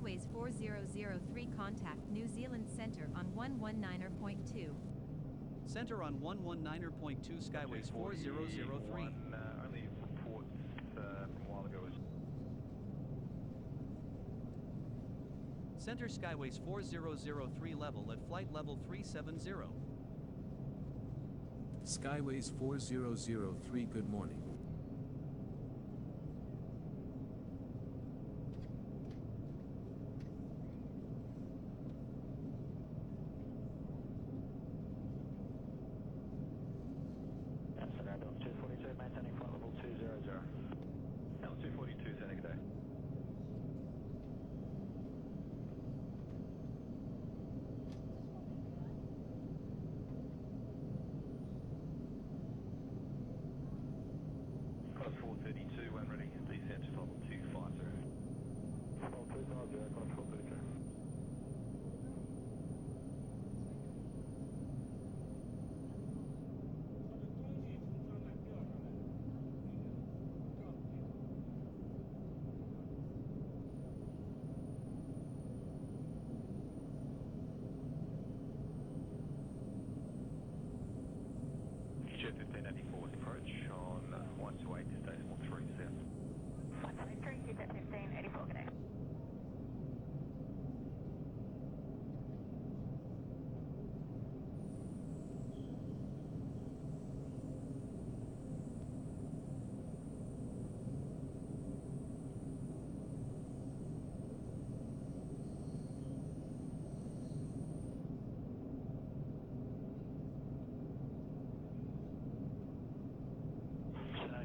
Skyways 4003 contact New Zealand Centre on 119.2. Center on 119.2 Skyways 4003. Only reports from a while ago was Center Skyways 4003 level at flight level 370. Skyways 4003, good morning. Level 242, maintaining flight level 200. Level 242, sending good day. Code 432, when ready, descent to level 250. Level 250, code 432. Jet 1584 approach on 128 decimal 3 south. 123, Jet 1584, good day.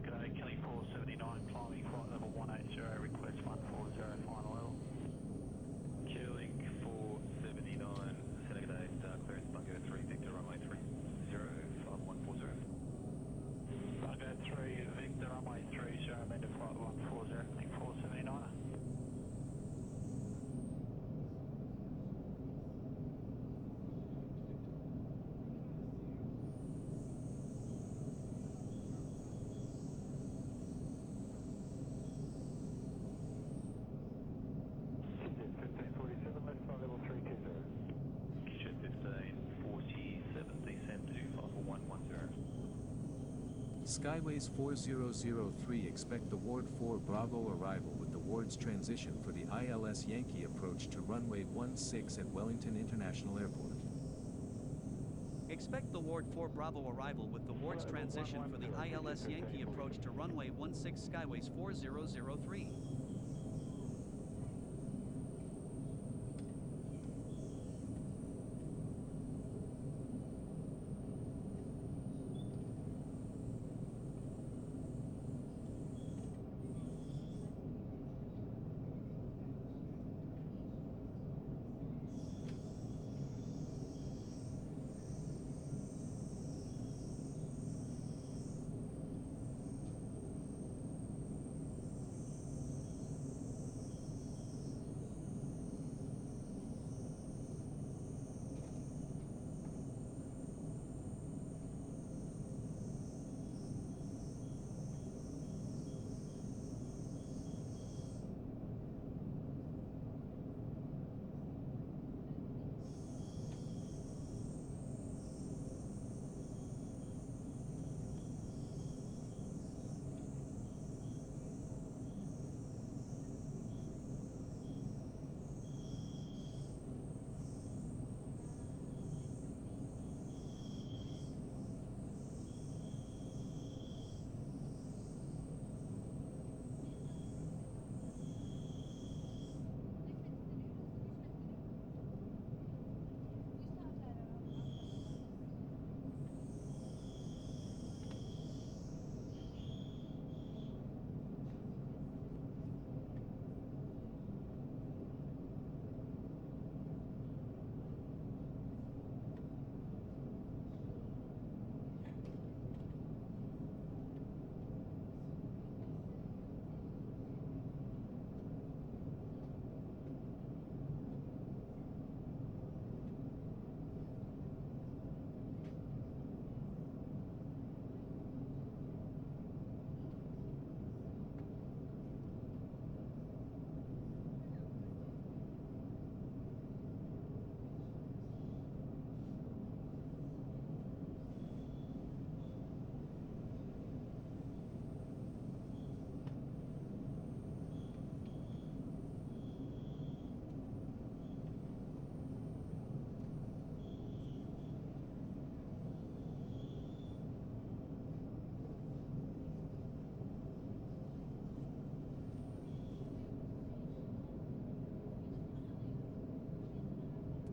G'day, Kelly 479, climbing flight level 180, request 140, final level. Kelly 479, G'day, clearance Bungo 3, Victor runway 30, 5140. Bungo 3, Victor runway 30, amend to flight 140, Kelly 479. Jet 1547, descend to flight 110. Skyways 4003, expect the Ward 4 Bravo arrival with the Ward's transition for the ILS Yankee approach to runway 16 at Wellington International Airport. Expect the Ward 4 Bravo arrival with the Ward's transition for the ILS Yankee approach to runway 16 Skyways 4003.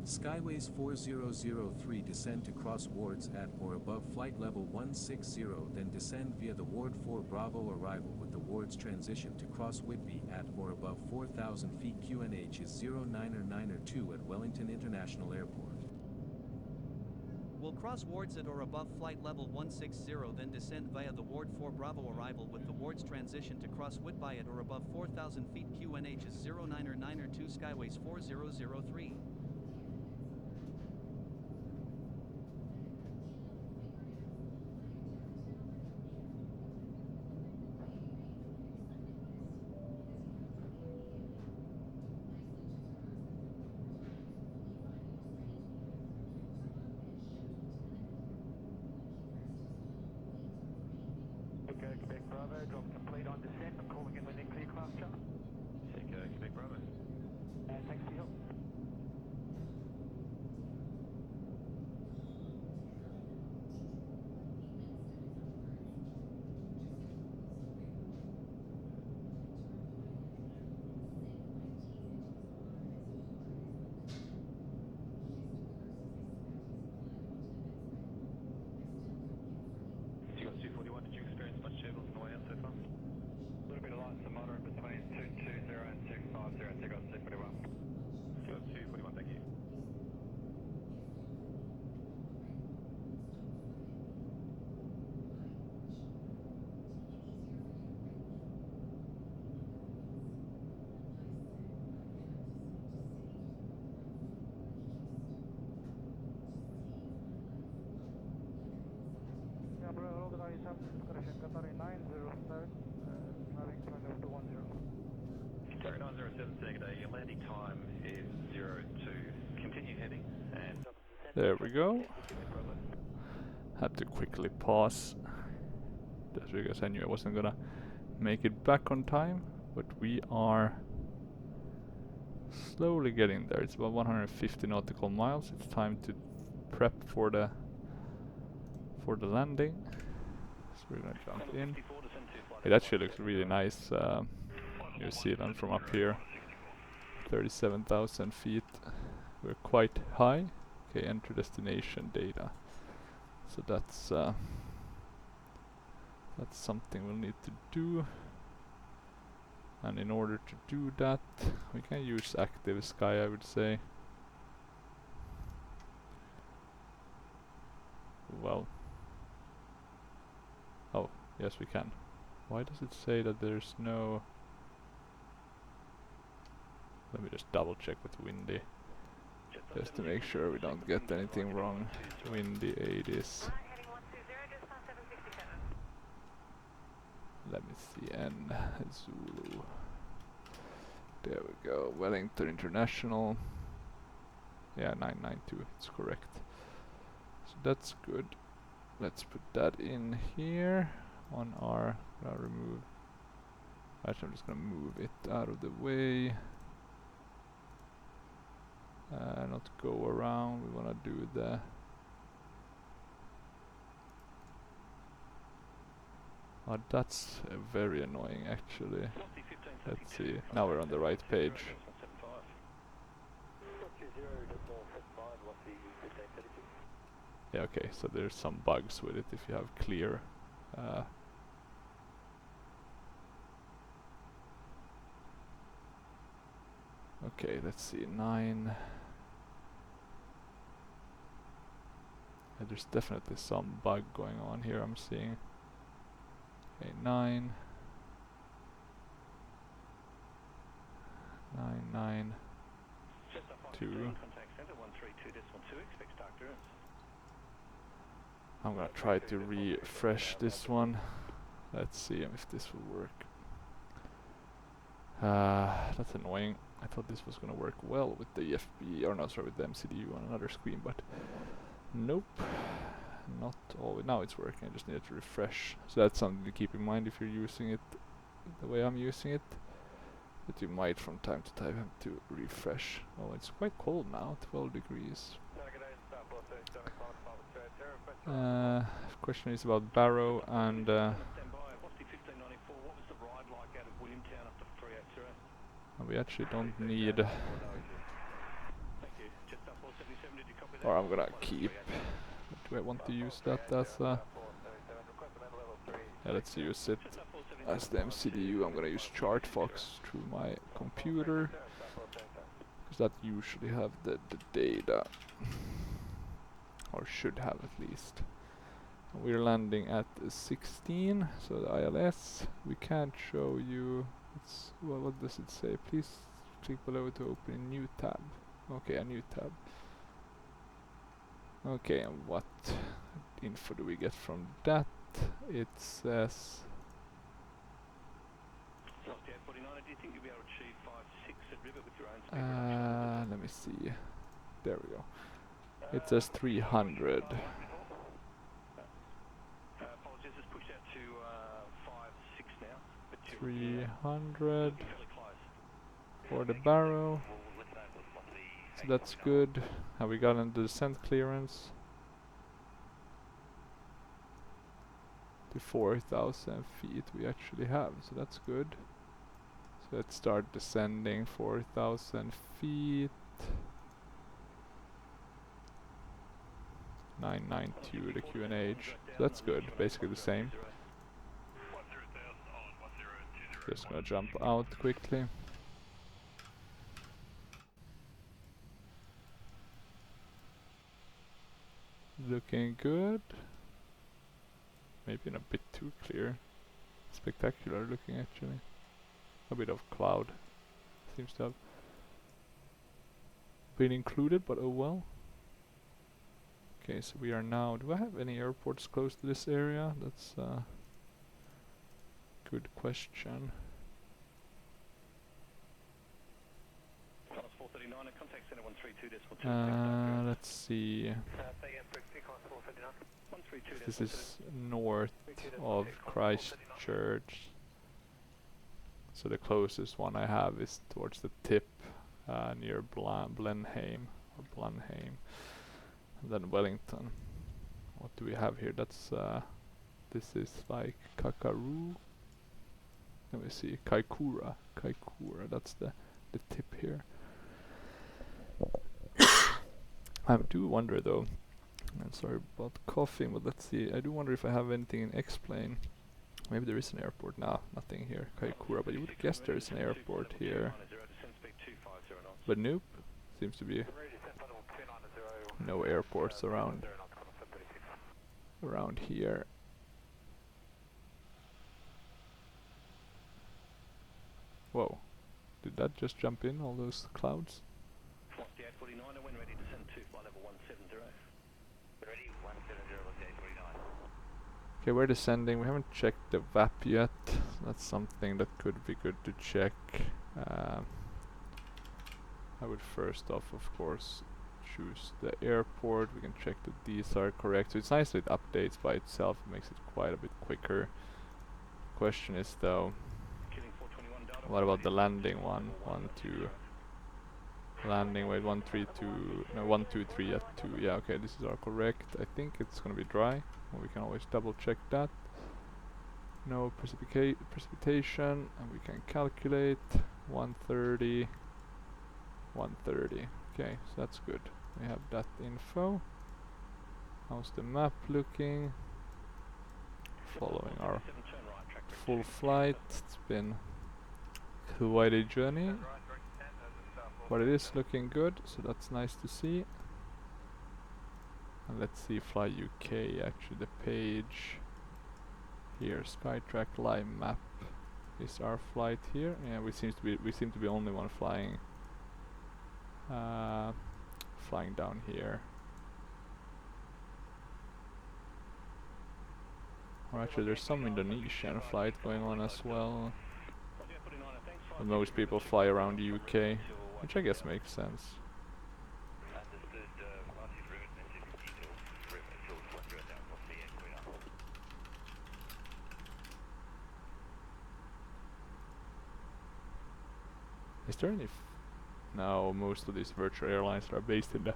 Skyways 4003 descend to cross wards at or above flight level 160, then descend via the Ward 4 Bravo arrival with the wards transition to cross Whitby at or above 4,000 feet. QNH is 0992 at Wellington International Airport. Will cross wards at or above flight level 160, then descend via the Ward 4 Bravo arrival with the wards transition to cross Whitby at or above 4,000 feet. QNH is 0992 Skyways 4003. Quebec Bravo, drop complete on descent. I'm calling in within clear class chart. Quebec Bravo. Thanks for your help. Seagulls 241, did you experience much turbulence on the way out so far? A little bit of light and moderate between 220 and 250, Seagulls 241. Seagulls 241, thank you. Target 907, saying your landing time is 02. Continue heading and... There we go. Had to quickly pause just because I knew I wasn't gonna make it back on time, but we are slowly getting there. It's about 150 nautical miles. It's time to prep for the landing. So we're gonna jump in. It actually looks really nice, New Zealand from up here. 37,000 feet. We're quite high. Okay, enter destination data. So that's something we'll need to do. And in order to do that, we can use active sky, I would say. Well. Oh, yes we can. Why does it say that there's no... Let me just double check with windy. Just to make sure we don't get anything wrong. Windy 80s. Let me see, N Zulu. There we go, Wellington International. Yeah, 992, it's correct. So that's good. Let's put that in here on our, remove. Actually, I'm just gonna move it out of the way. Not go around, we wanna do the... Oh, that's very annoying actually. Let's see, now we're on the right page. Yeah, okay, so there's some bugs with it if you have clear. Okay, let's see, 9. Yeah, there's definitely some bug going on here, I'm seeing. Okay, 9. 9, 2. I'm gonna try to refresh this one. Let's see if this will work. That's annoying. I thought this was gonna work well with the EFB, or no, sorry, with the MCDU on another screen, but nope. Not always. Now it's working, I just needed to refresh. So that's something to keep in mind if you're using it the way I'm using it. That you might from time to time have to refresh. Oh, it's quite cold now, 12 degrees. Question is about Barrow and we actually don't need or I'm gonna keep. Do I want to use that as a... Yeah, let's use it as the MCDU. I'm gonna use ChartFox through my computer, because that usually have the data, or should have at least. We're landing at 16, so the ILS. We can't show you. It's, well, what does it say? Please click below to open a new tab. Okay, a new tab. Okay, and what info do we get from that? It says... let me see. There we go. It says 300. 300 for the barrow. So that's good. Have we gotten the descent clearance? To 4,000 feet we actually have, so that's good. So let's start descending 4,000 feet. 992 the QNH. So that's good, basically the same. Just gonna jump out quickly. Looking good. Maybe a bit too clear. Spectacular looking actually. A bit of cloud seems to have been included, but oh well. Okay, so we are now... Do I have any airports close to this area? That's a good question. Let's see. This is north of Christchurch. So the closest one I have is towards the tip, near Blenheim, or Blenheim. And then Wellington. What do we have here? That's this is like Kakaroo. Let me see, Kaikoura. That's the tip here. I do wonder though, I'm sorry about coughing, but let's see, I do wonder if I have anything in X-Plane. Maybe there is an airport. Nah, nothing here, Kaikoura, but you would guess there is an airport here. But nope, seems to be no airports around here. Whoa, did that just jump in, all those clouds? Okay, we're descending. We haven't checked the VAP yet. That's something that could be good to check. I would first off, of course, choose the airport. We can check that these are correct. So it's nice that it updates by itself. It makes it quite a bit quicker. Question is though, what about the landing one? 1, 2. Landing weight 132. No, 123 at 2. Yeah, okay, this is our correct. I think it's gonna be dry. Well, we can always double check that. No precipitation, and we can calculate 130. 130. Okay, so that's good. We have that info. How's the map looking? Following our full flight. It's been quite a journey, but it is looking good, so that's nice to see. And let's see, Fly UK, actually the page here, Skytrack live map is our flight here. Yeah, we seem to be only one flying down here. Or actually there's some Indonesian flight going on as well. But most people fly around the UK, which I guess makes sense. Is there any... No, most of these virtual airlines that are based in the...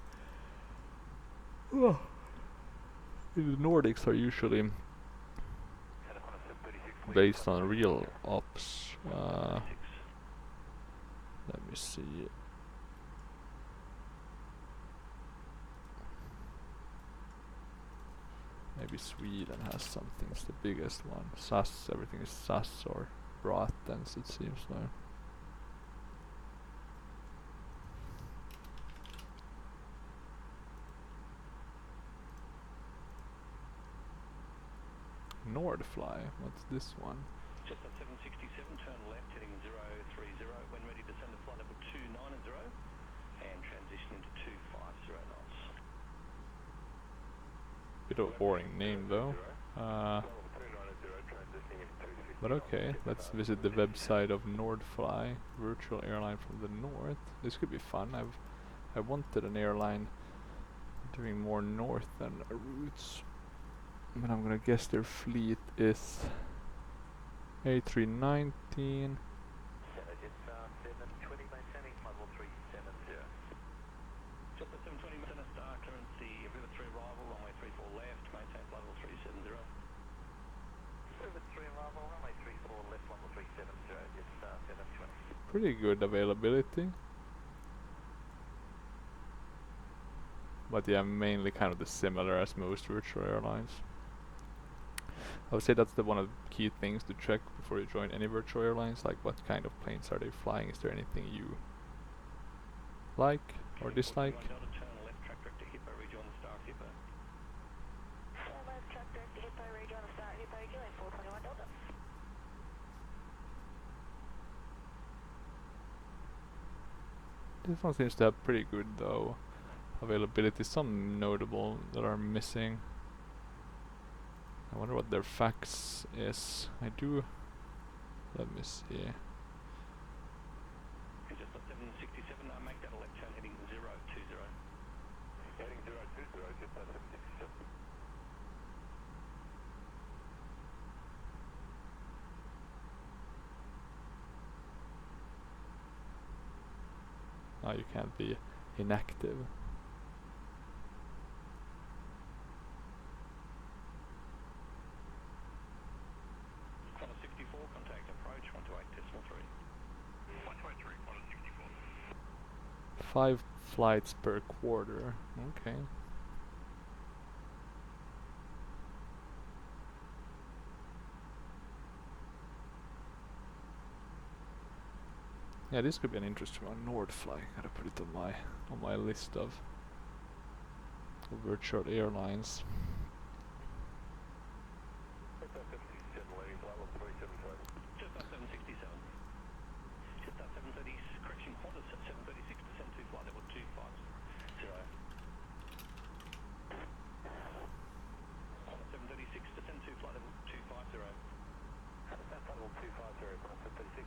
in the Nordics are usually based on real ops. Let me see. Maybe Sweden has something. It's the biggest one. SAS, everything is SAS or Bratens, it seems like. Nordfly, what's this one? Just at 767, turn left heading 030. When ready, descend to flight level 290 and transition into 250 knots. Bit of a boring name though. But okay, let's visit the website of Nordfly, virtual airline from the north. This could be fun. I wanted an airline doing more northern routes, but I'm gonna guess their fleet is A319. It's 720 maintaining level 370. Just at 720 maintain star currency, River 3 arrival, runway 34 left, maintain level 370. River 3 arrival, runway 34 left, level 370. It's 720. Pretty good availability. But yeah, mainly kind of the similar as most virtual airlines. I would say that's the one of the key things to check before you join any virtual airlines, like what kind of planes are they flying, is there anything you like or dislike? This one seems to have pretty good though availability, some notable that are missing. I wonder what their fax is. Let me see. Just at 767, make that a left turn heading 020. Heading 020, just at 767. Ah, you can't be inactive. Qantas 64, contact approach 128.3. 123, Qantas 64. 5 flights per quarter. Okay. Yeah, this could be an interesting one. Nordfly. Gotta put it on my list of virtual airlines. Just at 767. Just at 730, correction, Qantas at 736, descend to flight level 250. Qantas 736, descend to flight level 250. Descend flight level 250, Qantas 736.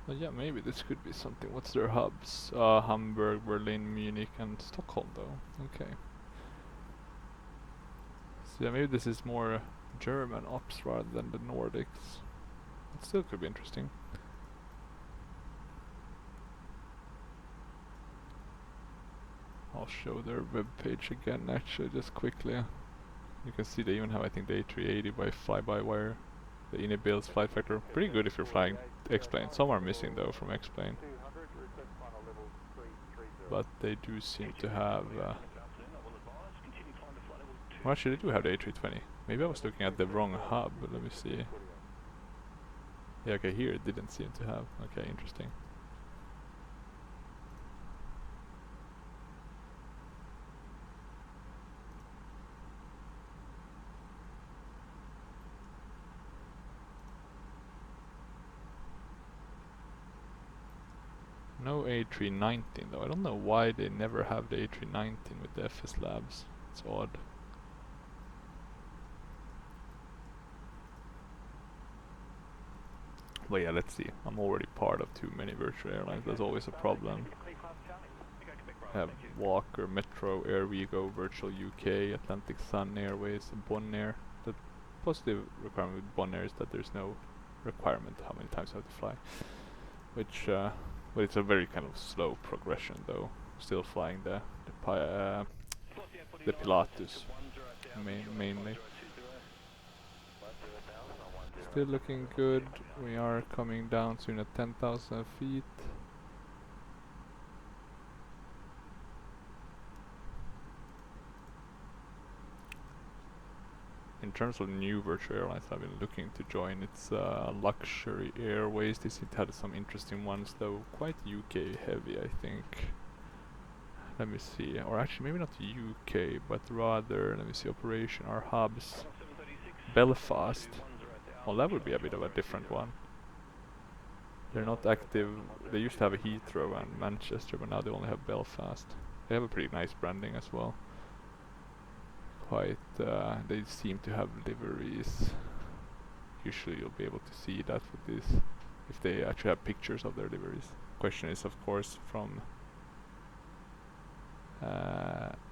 But yeah, maybe this could be something. What's their hubs? Hamburg, Berlin, Munich, and Stockholm though. Okay. So yeah, maybe this is more German ops rather than the Nordics. It still could be interesting. I'll show their webpage again actually, just quickly. You can see they even have, I think, the A380 by fly-by-wire. The Inibill's flight factor. Pretty good if you're flying X-plane. Some are missing though from X-plane. But they do seem to have... well, actually they do have the A320. Maybe I was looking at the wrong hub, but let me see. Yeah, okay, here it didn't seem to have. Okay, interesting. No A319 though. I don't know why they never have the A319 with the FSLabs. It's odd. But yeah, let's see. I'm already part of too many virtual airlines. That's always a problem. I have Walker, Metro, Airvigo, Virtual UK, Atlantic Sun Airways, and Bonair. The positive requirement with Bonair is that there's no requirement how many times you have to fly. Which, but it's a very kind of slow progression though. Still flying the Pilatus mainly. Still looking good. We are coming down soon at 10,000 feet. in terms of new virtual airlines I've been looking to join, it's Luxury Airways. They seem to have some interesting ones though, quite UK heavy I think. Let me see, or actually maybe not UK, but rather, let me see, operation, our hubs. Belfast. Well, that would be a bit of a different one. They're not active, they used to have a Heathrow and Manchester, but now they only have Belfast. They have a pretty nice branding as well. Quite, they seem to have liveries. Usually you'll be able to see that with this, if they actually have pictures of their liveries. Question is of course from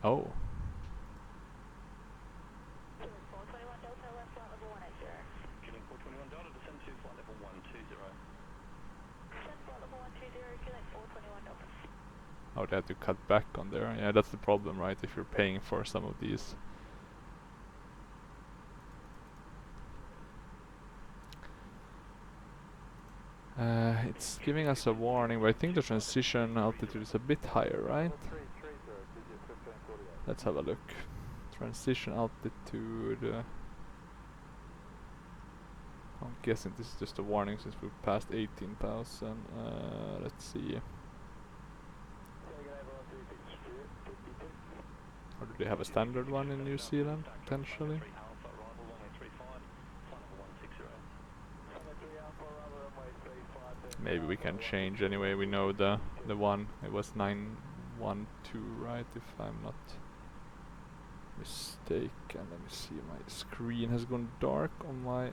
oh. Oh, they had to cut back on there. Yeah, that's the problem, right? If you're paying for some of these. It's giving us a warning, but I think the transition altitude is a bit higher, right? Let's have a look. Transition altitude. I'm guessing this is just a warning since we've passed 18,000. Let's see. Or do they have a standard one in New Zealand, potentially? Maybe we can change anyway. We know the one. It was 912, right? If I'm not mistaken. Let me see. My screen has gone dark on my.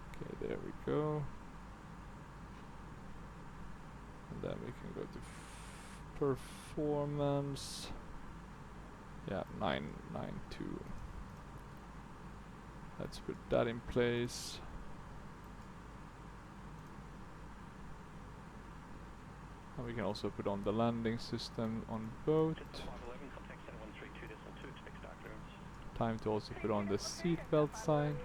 Okay, there we go. And then we can go to performance. Yeah, 992. Let's put that in place. And we can also put on the landing system on boat. Time to also put on the seatbelt sign.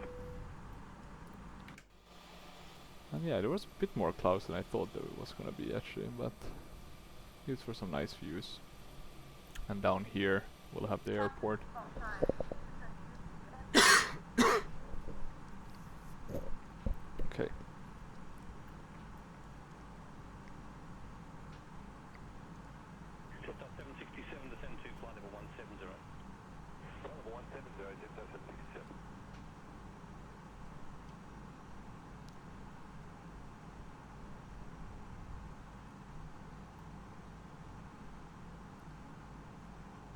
And yeah, there was a bit more clouds than I thought there was gonna be actually, but it's for some nice views. And down here we'll have the airport. Okay.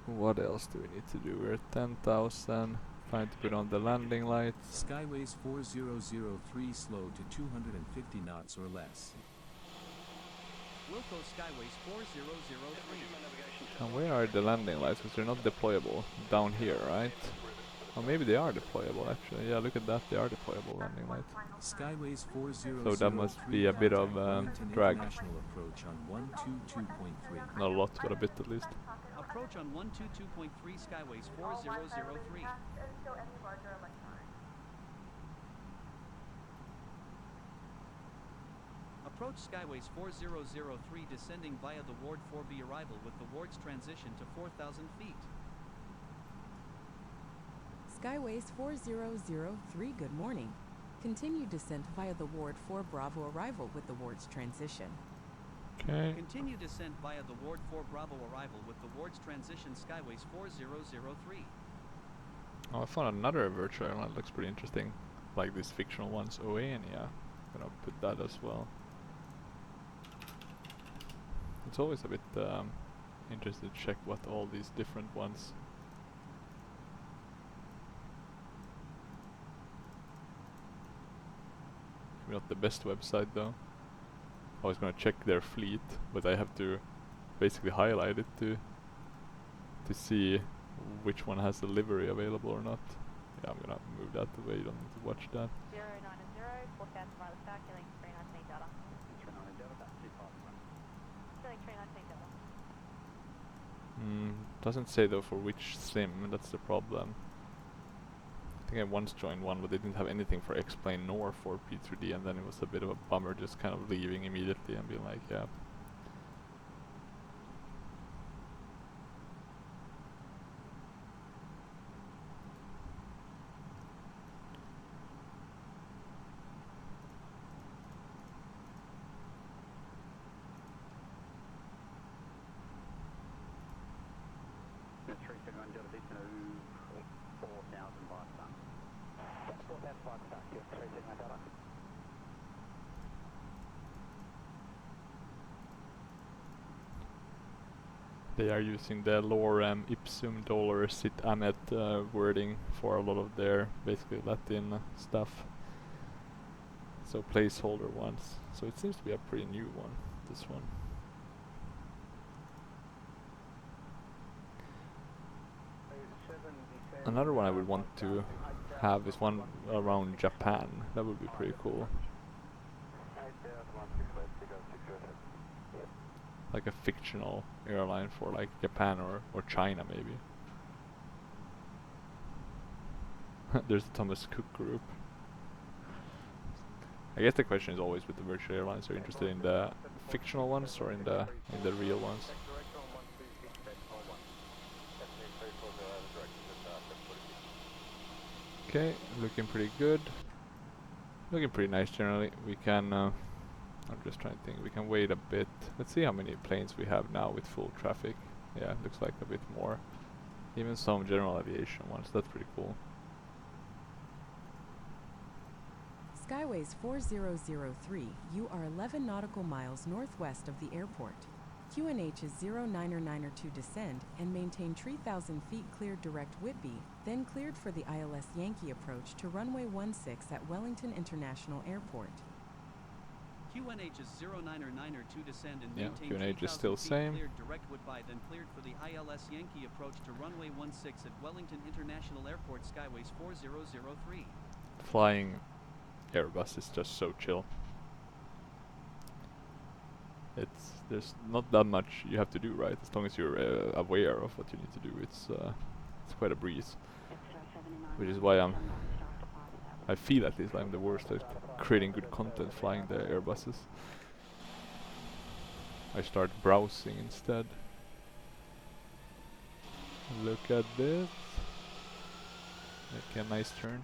What else do we need to do? We're at 10,000. Time to put on the landing lights. Skyways 4003 slow to 250 knots or less. Wilco Skyways 4003. And where are the landing lights? Because they're not deployable. Down here, right? Or maybe they are deployable actually. Yeah, look at that. They are deployable landing lights. Skyways 4003. So that must be a bit of drag. Approach on 122.3. Not a lot, but a bit at least. Approach on 122.3 Skyways 4003. Approach Skyways 4003 descending via the Ward 4B arrival with the Ward's transition to 4,000 feet. Skyways 4003, good morning. Continue descent via the Ward 4 Bravo arrival with the Ward's transition. Okay. Continue descent via the Ward 4 Bravo arrival with the Ward's transition Skyways 4003. Oh, I found another virtual airline that looks pretty interesting. Like these fictional ones, Oania. I'm gonna put that as well. It's always a bit interesting to check what all these different ones. Maybe not the best website though. I was gonna check their fleet, but I have to basically highlight it to see which one has the livery available or not. Yeah, I'm gonna move that away. You don't need to watch that. 090, 4000 Riley Star, killing 319 Delta. 319 Delta, that's 251. Killing 319 Delta. Doesn't say though for which sim, that's the problem. I think I once joined one, but they didn't have anything for X-Plane nor for P3D, and then it was a bit of a bummer just kind of leaving immediately and being like, yeah. They are using the lorem ipsum dolor sit amet wording for a lot of their basically Latin stuff. So placeholder ones. So it seems to be a pretty new one, this one. Another one I would want to have is one around Japan. That would be pretty cool. Like a fictional airline for like Japan or China maybe. There's the Thomas Cook Group. I guess the question is always with the virtual airlines, are you interested in the fictional ones or in the real ones? Okay, looking pretty good. Looking pretty nice generally. We can, I'm just trying to think, we can wait a bit. Let's see how many planes we have now with full traffic. Yeah, looks like a bit more. Even some general aviation ones, that's pretty cool. Skyways 4003, you are 11 nautical miles northwest of the airport. QNH is 09er to descend and maintain 3,000 feet cleared direct Whitby, then cleared for the ILS Yankee approach to runway 16 at Wellington International Airport. QNH is 09er to descend and Yeah, maintain QNH is still 3,000 feet same. cleared direct Woodbine, then cleared for the ILS Yankee approach to runway 16 at Wellington International Airport. Skyways 4003. Flying Airbus is just so chill. There's not that much you have to do, right? As long as you're aware of what you need to do, it's quite a breeze. Which is why I feel at least I'm the worst at creating good content flying the Airbuses. I start browsing instead. Look at this. Make a nice turn.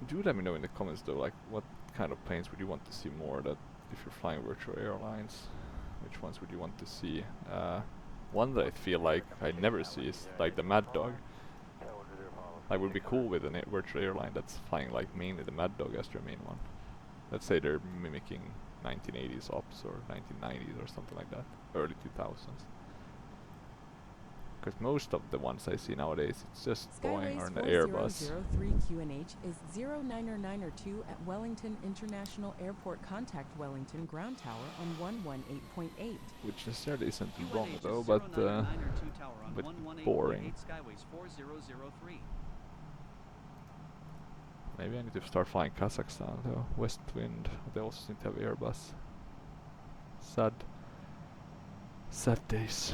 Do let me know in the comments though, like what kind of planes would you want to see more, that if you're flying virtual airlines, which ones would you want to see? One that I feel like I never see is like the Mad Dog. Like would be cool with a virtual airline that's flying like mainly the Mad Dog as their main one. Let's say they're mimicking 1980s ops or 1990s or something like that, early 2000s. Because most of the ones I see nowadays, it's just Boeing or an Airbus. 4003 QNH is 09er 2 at Wellington International Airport. Contact Wellington Ground Tower on 118.8. Which necessarily isn't wrong though, but boring. Skyways 4003. Maybe I need to start flying Kazakhstan though. West Wind, they also seem to have Airbus. Sad days.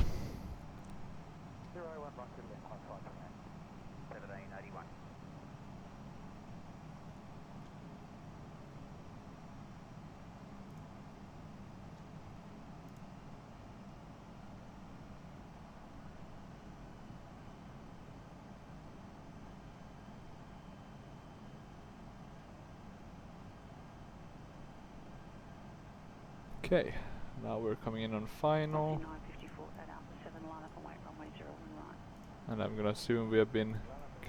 Okay, now we're coming in on final. And I'm gonna assume we have been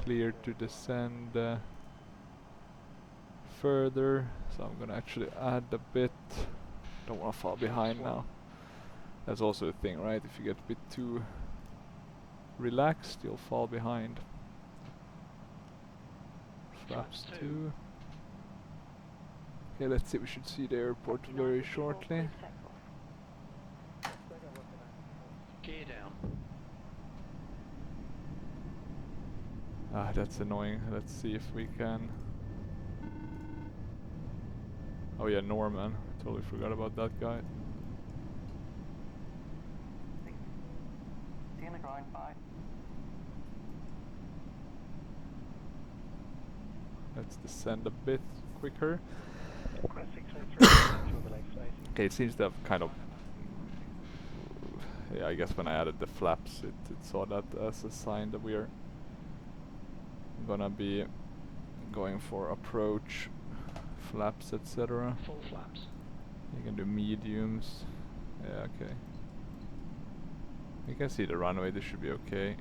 cleared to descend further. So I'm gonna actually add a bit. Don't wanna fall behind now. That's also a thing, right? If you get a bit too relaxed, you'll fall behind. Flaps 2. Okay, let's see, we should see the airport very shortly. Gear down. Ah, that's annoying. Let's see if we can... Oh yeah, Norman. Totally forgot about that guy. Let's descend a bit quicker. Okay, it seems to have kind of... Yeah, I guess when I added the flaps, it saw that as a sign that we are gonna be going for approach, flaps, etc. Full flaps. You can do mediums. Yeah, okay. You can see the runway, this should be okay.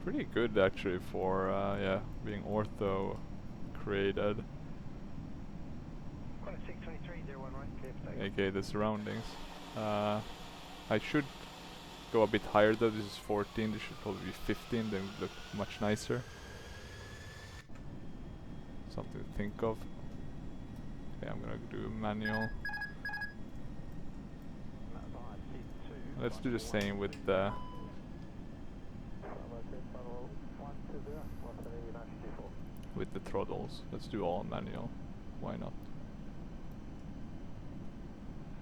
Pretty good actually for yeah, being ortho created. Okay, the surroundings. I should go a bit higher though. This is 14. This should probably be 15. Then would look much nicer. Something to think of. Okay, I'm gonna do manual. Let's do the same with the throttles. Let's do all manual. Why not?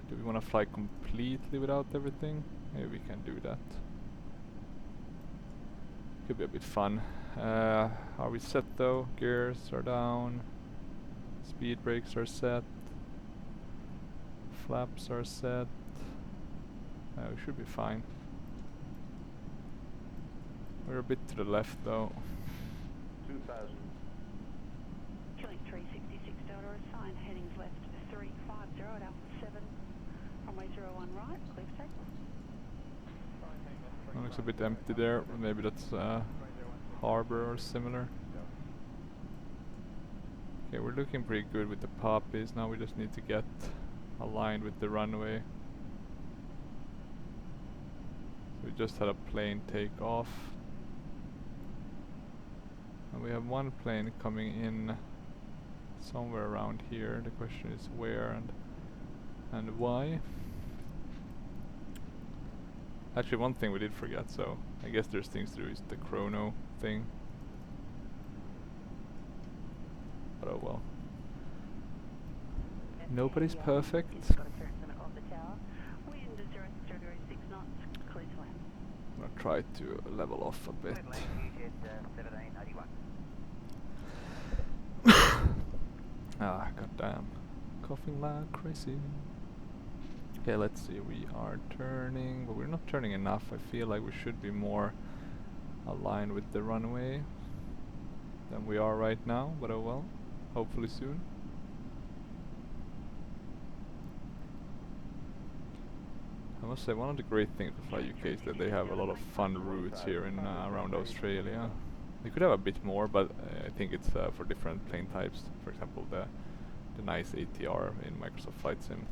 Do we want to fly completely without everything? Maybe we can do that. Could be a bit fun. Are we set though? Gears are down. Speed brakes are set. Flaps are set. We should be fine. We're a bit to the left though. 2000. Killing 366 Delta assigned, headings left 350 at Alpha 7, runway 01 right, clear for takeoff. It looks a bit empty there, but maybe that's harbor or similar. Okay, we're looking pretty good with the poppies. Now we just need to get aligned with the runway. We just had a plane take off. And we have one plane coming in somewhere around here. The question is where and why. Actually, one thing we did forget, so I guess there's things to do, is the chrono thing. But oh well. Nobody's perfect. I'm gonna try to level off a bit. Ah, goddamn. Coughing like crazy. Okay, let's see. We are turning, but we're not turning enough. I feel like we should be more aligned with the runway than we are right now, but oh well. Hopefully soon. I must say, one of the great things with Fly UK is that they have a lot of fun routes here in around Australia. They could have a bit more, but I think it's for different plane types. For example, the nice ATR in Microsoft Flight Sim.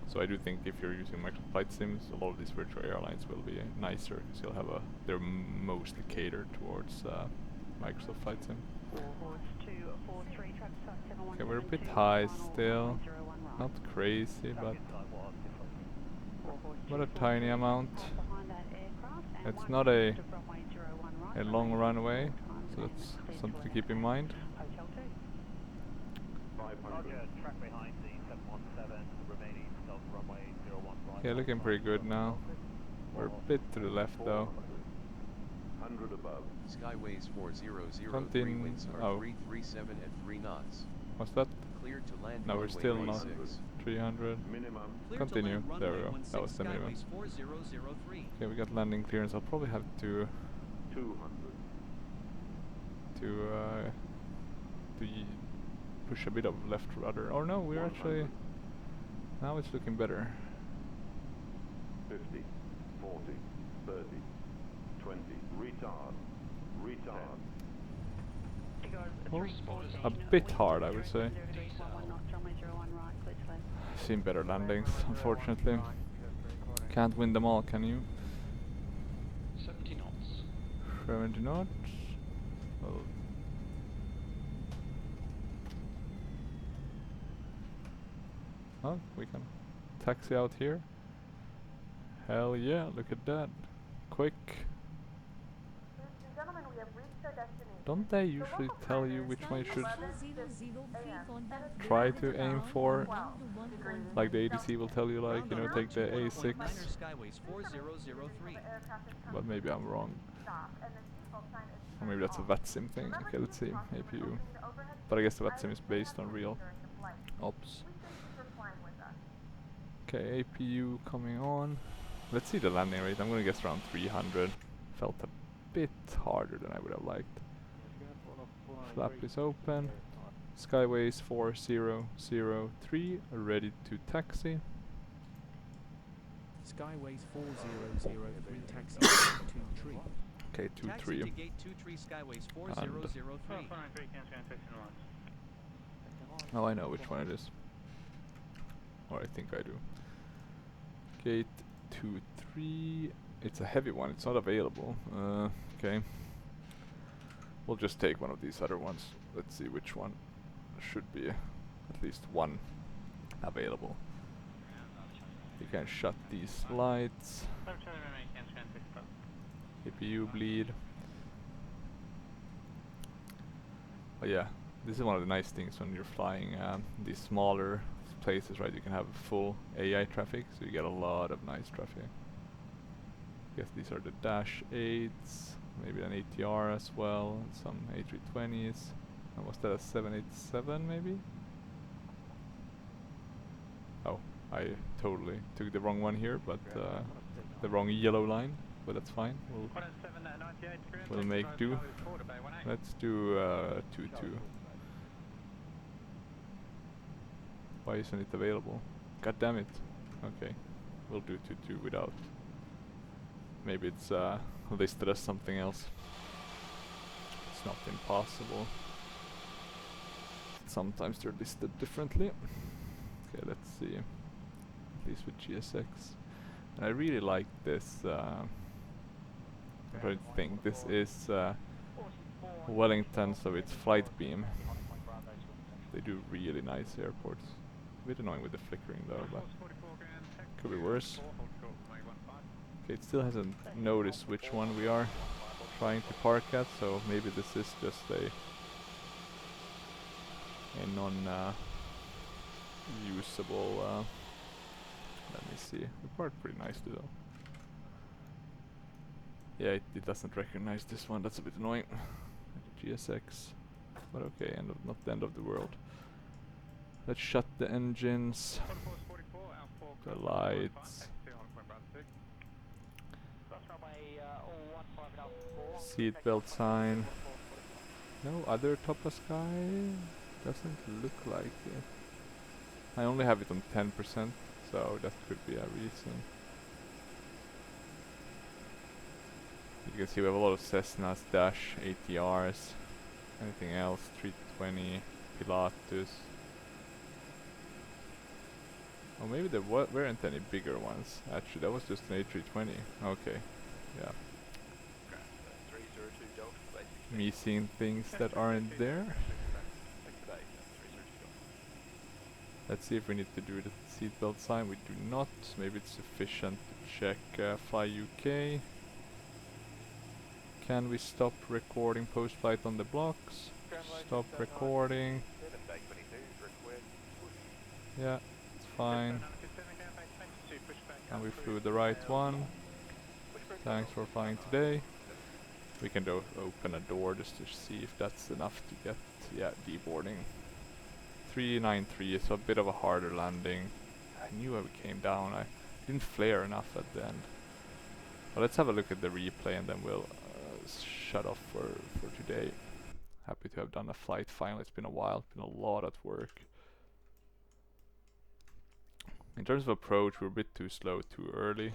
So I do think if you're using Microsoft Flight Sims, a lot of these virtual airlines will be nicer because you'll have they're mostly catered towards Microsoft Flight Sim. Okay, we're a bit high still, not crazy, but a tiny amount. It's not a long runway, so that's something to keep in mind. Yeah, looking pretty good now. We're a bit to the left though. 100 above. Skyways 4003 winds are 337 at 3 knots. What's that? Cleared to land. No, we're still not 300. Minimum. Continue. There we go. That was the minimum. Okay, we got landing clearance. I'll probably have to 200. Push a bit of left rudder. Oh no, we're actually now it's looking better. 50, 40, 30, 20, retard, Well, a bit hard, I would say. Seen better landings, unfortunately. Can't win them all, can you? 70 knots. 70 knots? Well, oh, we can taxi out here. Hell yeah, look at that. Quick. Don't they usually tell you which one you should try to aim for? Like the ADC will tell you, like, you know, take the A6. But maybe I'm wrong. Or maybe that's a VATSIM thing. Okay, let's see. APU. But I guess the VATSIM is based on real ops. Okay, APU coming on. Let's see the landing rate. I'm gonna guess around 300. Felt a bit harder than I would have liked. Flap is open. Skyways 4003 ready to taxi. Skyways 4003 taxi 23. Okay, Taxi 23. to gate 23 Skyways 4003. Oh, I know which one it is. Or I think I do. Gate 23. It's a heavy one. It's not available. Okay. We'll just take one of these other ones. Let's see which one should be at least one available. You can shut these lights. APU bleed. Oh yeah, this is one of the nice things when you're flying these smaller places, right? You can have full AI traffic, so you get a lot of nice traffic. Guess these are the Dash 8s, maybe an ATR as well, and some A320s. And was that a 787 maybe? Oh, I totally took the wrong one here, but the wrong yellow line, but that's fine. We'll make do. Let's do 2-2. Why isn't it available? God damn it. Okay, we'll do 2-2 without. Maybe it's listed as something else. It's not impossible. Sometimes they're listed differently. Okay, let's see. At least with GSX. And I really like this. I'm trying to think. This is Wellington, so it's flight beam. They do really nice airports. A bit annoying with the flickering though, but could be worse. Okay, it still hasn't noticed which one we are trying to park at, so maybe this is just a non-usable. Let me see. We parked pretty nicely though. Yeah, it doesn't recognize this one. That's a bit annoying. GSX, but okay, not the end of the world. Let's shut the engines, the lights, seatbelt sign. No other top of sky. Doesn't look like it. I only have it on 10%, so that could be a reason. You can see we have a lot of Cessnas, Dash, ATRs, anything else, 320, Pilatus. Oh, maybe there weren't any bigger ones. Actually, that was just an A320. Okay, yeah. Me seeing things that aren't there. Let's see if we need to do the seatbelt sign. We do not. Maybe it's sufficient to check Fly UK. Can we stop recording post-flight on the blocks? Stop recording. Yeah, it's fine. And we flew the right one. Thanks for flying today. We can open a door just to see if that's enough to get, yeah, deboarding. 393 is a bit of a harder landing. I knew we came down. I didn't flare enough at the end. But let's have a look at the replay and then we'll shut off for today. Happy to have done a flight finally. It's been a while. It's been a lot of work. In terms of approach, we're a bit too slow too early.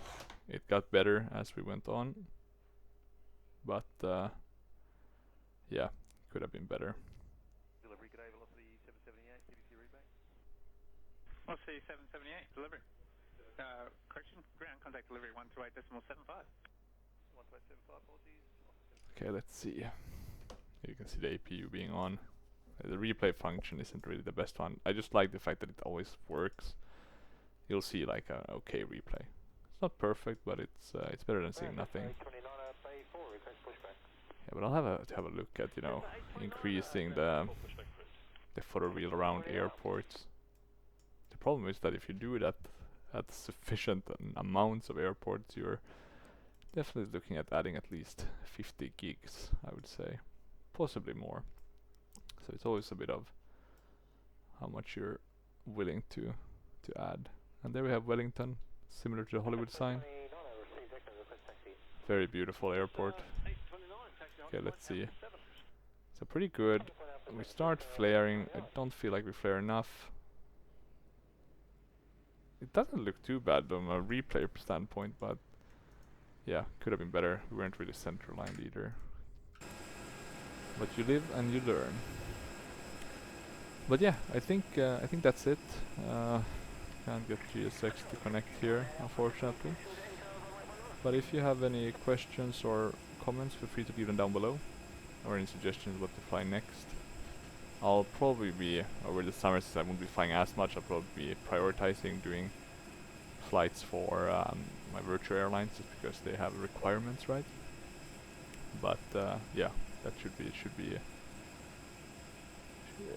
It got better as we went on. But yeah, could have been better. Delivery, good day, velocity 778, CBC rebate. Velocity 778, delivery. Correction, ground contact delivery 128.75. 128.75, apologies. Okay, let's see. You can see the APU being on. The replay function isn't really the best one. I just like the fact that it always works. You'll see like an okay replay. It's not perfect, but it's better than seeing nothing. Yeah, but I'll have a look at, you know, increasing the photo reel around airports. The problem is that if you do that at sufficient amounts of airports, you're definitely looking at adding at least 50 gigs, I would say, possibly more. So it's always a bit of how much you're willing to add. And there we have Wellington, similar to the Hollywood sign. Very beautiful airport. Okay, let's see. It's a pretty good we start flaring. I don't feel like we flare enough. It doesn't look too bad from a replay standpoint, but yeah, could have been better. We weren't really center lined either. But you live and you learn. But yeah, I think that's it. Can't get GSX to connect here, unfortunately. But if you have any questions or comments, feel free to leave them down below, or any suggestions what to fly next. I'll probably be, over the summer, since I won't be flying as much, I'll probably be prioritizing doing flights for my virtual airlines, just because they have requirements, right? But yeah, that should be,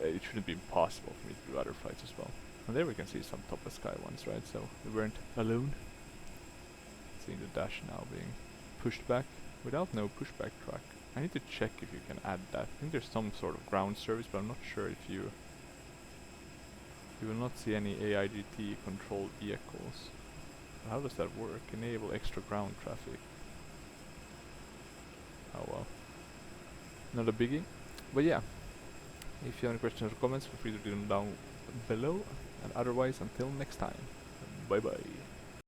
it shouldn't be impossible for me to do other flights as well. And there we can see some top of sky ones, right? So we weren't alone. Seeing the dash now being pushed back without no pushback track. I need to check if you can add that. I think there's some sort of ground service, but I'm not sure if you will not see any AIGT controlled vehicles. How does that work? Enable extra ground traffic. Oh well. Not a biggie. But yeah, if you have any questions or comments, feel free to leave them down below. And otherwise, until next time, bye bye.